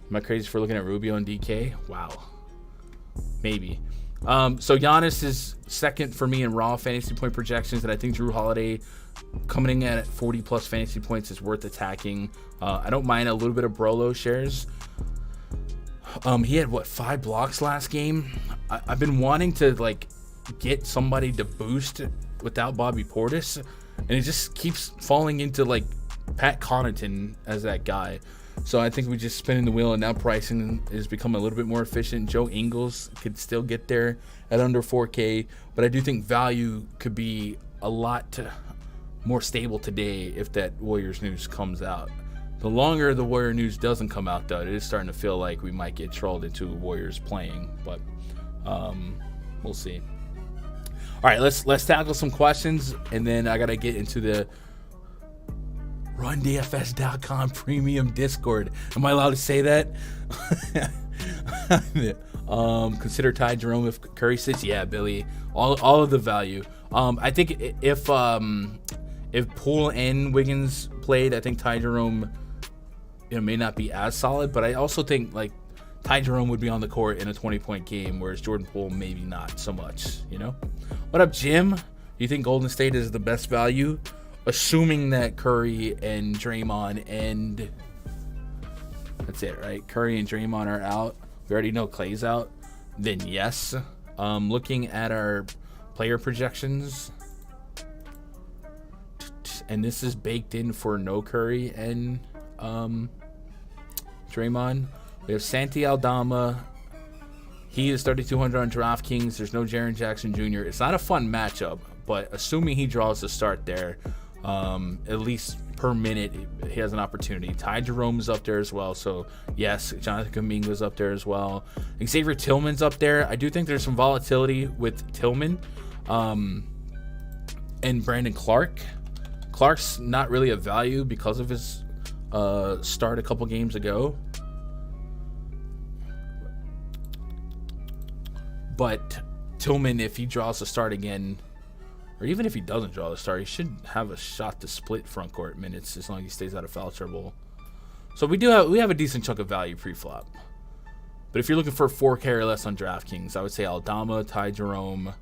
Am I crazy for looking at Rubio and DK? Wow. Maybe. So Giannis is second for me in raw fantasy point projections, and I think Drew Holiday coming in at 40 plus fantasy points is worth attacking. I don't mind a little bit of Brolo shares. He had 5 blocks last game. I've been wanting to get somebody to boost without Bobby Portis, and it just keeps falling into Pat Connaughton as that guy. So I think we just spinning the wheel, and now pricing is becoming a little bit more efficient. Joe Ingles could still get there at under 4K, but I do think value could be a lot more stable today if that Warriors news comes out. The longer the Warrior news doesn't come out, though, it is starting to feel like we might get trolled into Warriors playing, but we'll see. All right, let's tackle some questions, and then I gotta get into the RunDFS.com premium Discord. Am I allowed to say that? Consider Ty Jerome if Curry sits. Yeah, Billy. All of the value. I think if Poole and Wiggins played, I think Ty Jerome may not be as solid, but I also think Ty Jerome would be on the court in a 20-point game, whereas Jordan Poole maybe not so much. What up, Jim? Do you think Golden State is the best value? Assuming that Curry and Draymond and that's it, right? Curry and Draymond are out. We already know Clay's out. Then yes. Looking at our player projections, and this is baked in for no Curry and Draymond. We have Santi Aldama. He is 3,200 on DraftKings. There's no Jaren Jackson Jr. It's not a fun matchup, but assuming he draws the start there, at least per minute, he has an opportunity. Ty Jerome's up there as well. So, yes, Jonathan Kuminga's up there as well. Xavier Tillman's up there. I do think there's some volatility with Tillman and Brandon Clark. Clark's not really a value because of his start a couple games ago. But Tillman, if he draws the start again, or even if he doesn't draw the start, he should have a shot to split front court minutes as long as he stays out of foul trouble. So we have a decent chunk of value pre-flop. But if you're looking for 4K or less on DraftKings, I would say Aldama, Ty Jerome,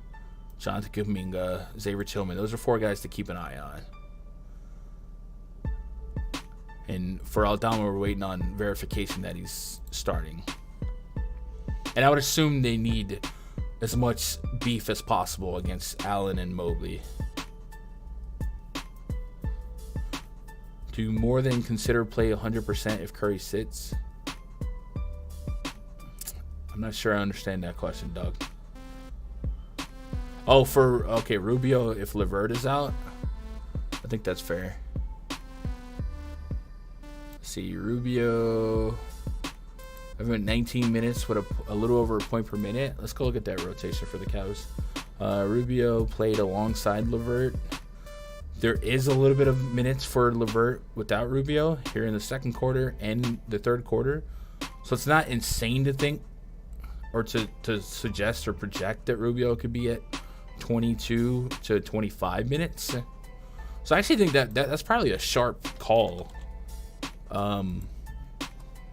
Jonathan Kuminga, Xavier Tillman. Those are 4 guys to keep an eye on. And for Aldama, we're waiting on verification that he's starting. And I would assume they need as much beef as possible against Allen and Mobley. Do more than consider play 100% if Curry sits? I'm not sure I understand that question, Doug. Oh, Rubio if LeVert is out? I think that's fair. Let's see, Rubio... I've been 19 minutes with a little over a point per minute. Let's go look at that rotation for the Cavs. Rubio played alongside LeVert. There is a little bit of minutes for LeVert without Rubio here in the second quarter and the third quarter. So it's not insane to think or to suggest or project that Rubio could be at 22 to 25 minutes. So I actually think that's probably a sharp call.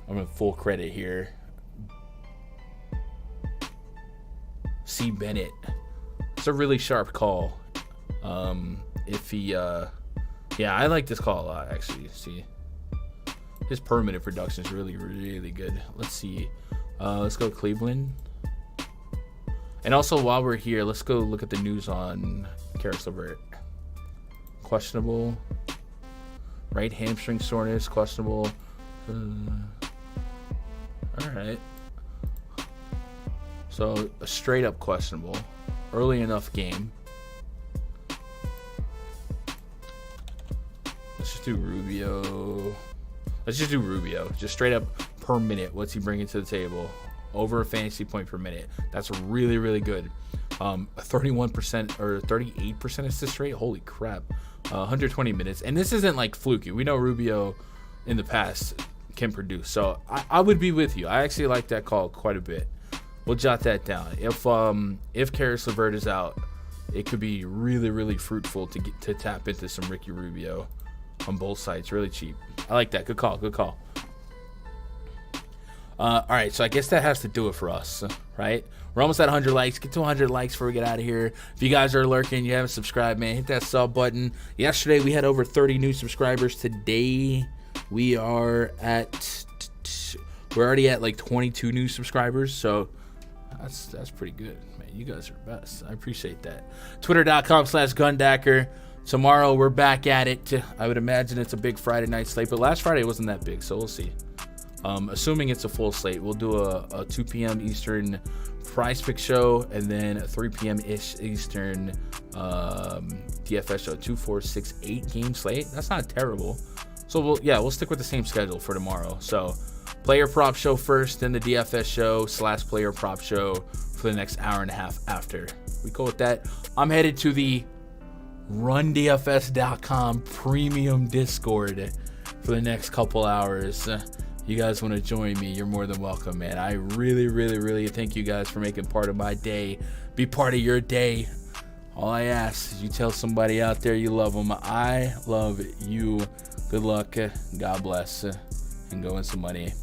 I'm in full credit here. C. Bennett. It's a really sharp call. if he, yeah, I like this call a lot, actually. See, his per minute production is really, really good. Let's see. Let's go Cleveland. And also, while we're here, let's go look at the news on Karis LeVert. Questionable. Right hamstring soreness, questionable. All right. So, a straight up questionable. Early enough game. Let's just do Rubio. Just straight up per minute. What's he bringing to the table? Over a fantasy point per minute. That's really, really good. 31% or 38% assist rate. Holy crap. 120 minutes. And this isn't like fluky. We know Rubio in the past can produce. So I would be with you. I actually like that call quite a bit. We'll jot that down. If Karis LeVert is out, it could be really, really fruitful to tap into some Ricky Rubio on both sides. Really cheap. I like that. Good call. All right, so I guess that has to do it for us, right? We're almost at 100 likes. Get to 100 likes before we get out of here. If you guys are lurking, you haven't subscribed, man, hit that sub button. Yesterday, we had over 30 new subscribers. Today, we're already at like 22 new subscribers, so that's pretty good, man. You guys are the best. I appreciate that. Twitter.com/Gundacker. Tomorrow, we're back at it. I would imagine it's a big Friday night slate, but last Friday wasn't that big, so we'll see. Assuming it's a full slate, we'll do a 2 p.m. Eastern PrizePicks show, and then a 3 p.m. Eastern DFS show. 2, 4, 6, 8 game slate. That's not terrible. So we'll stick with the same schedule for tomorrow. So player prop show first, then the DFS show / player prop show for the next hour and a half after. We go with that. I'm headed to the RunDFS.com premium Discord for the next couple hours. You guys want to join me, you're more than welcome, man. I really, really, really thank you guys for making part of my day. Be part of your day. All I ask is you tell somebody out there you love them. I love you. Good luck. God bless. And go win some money.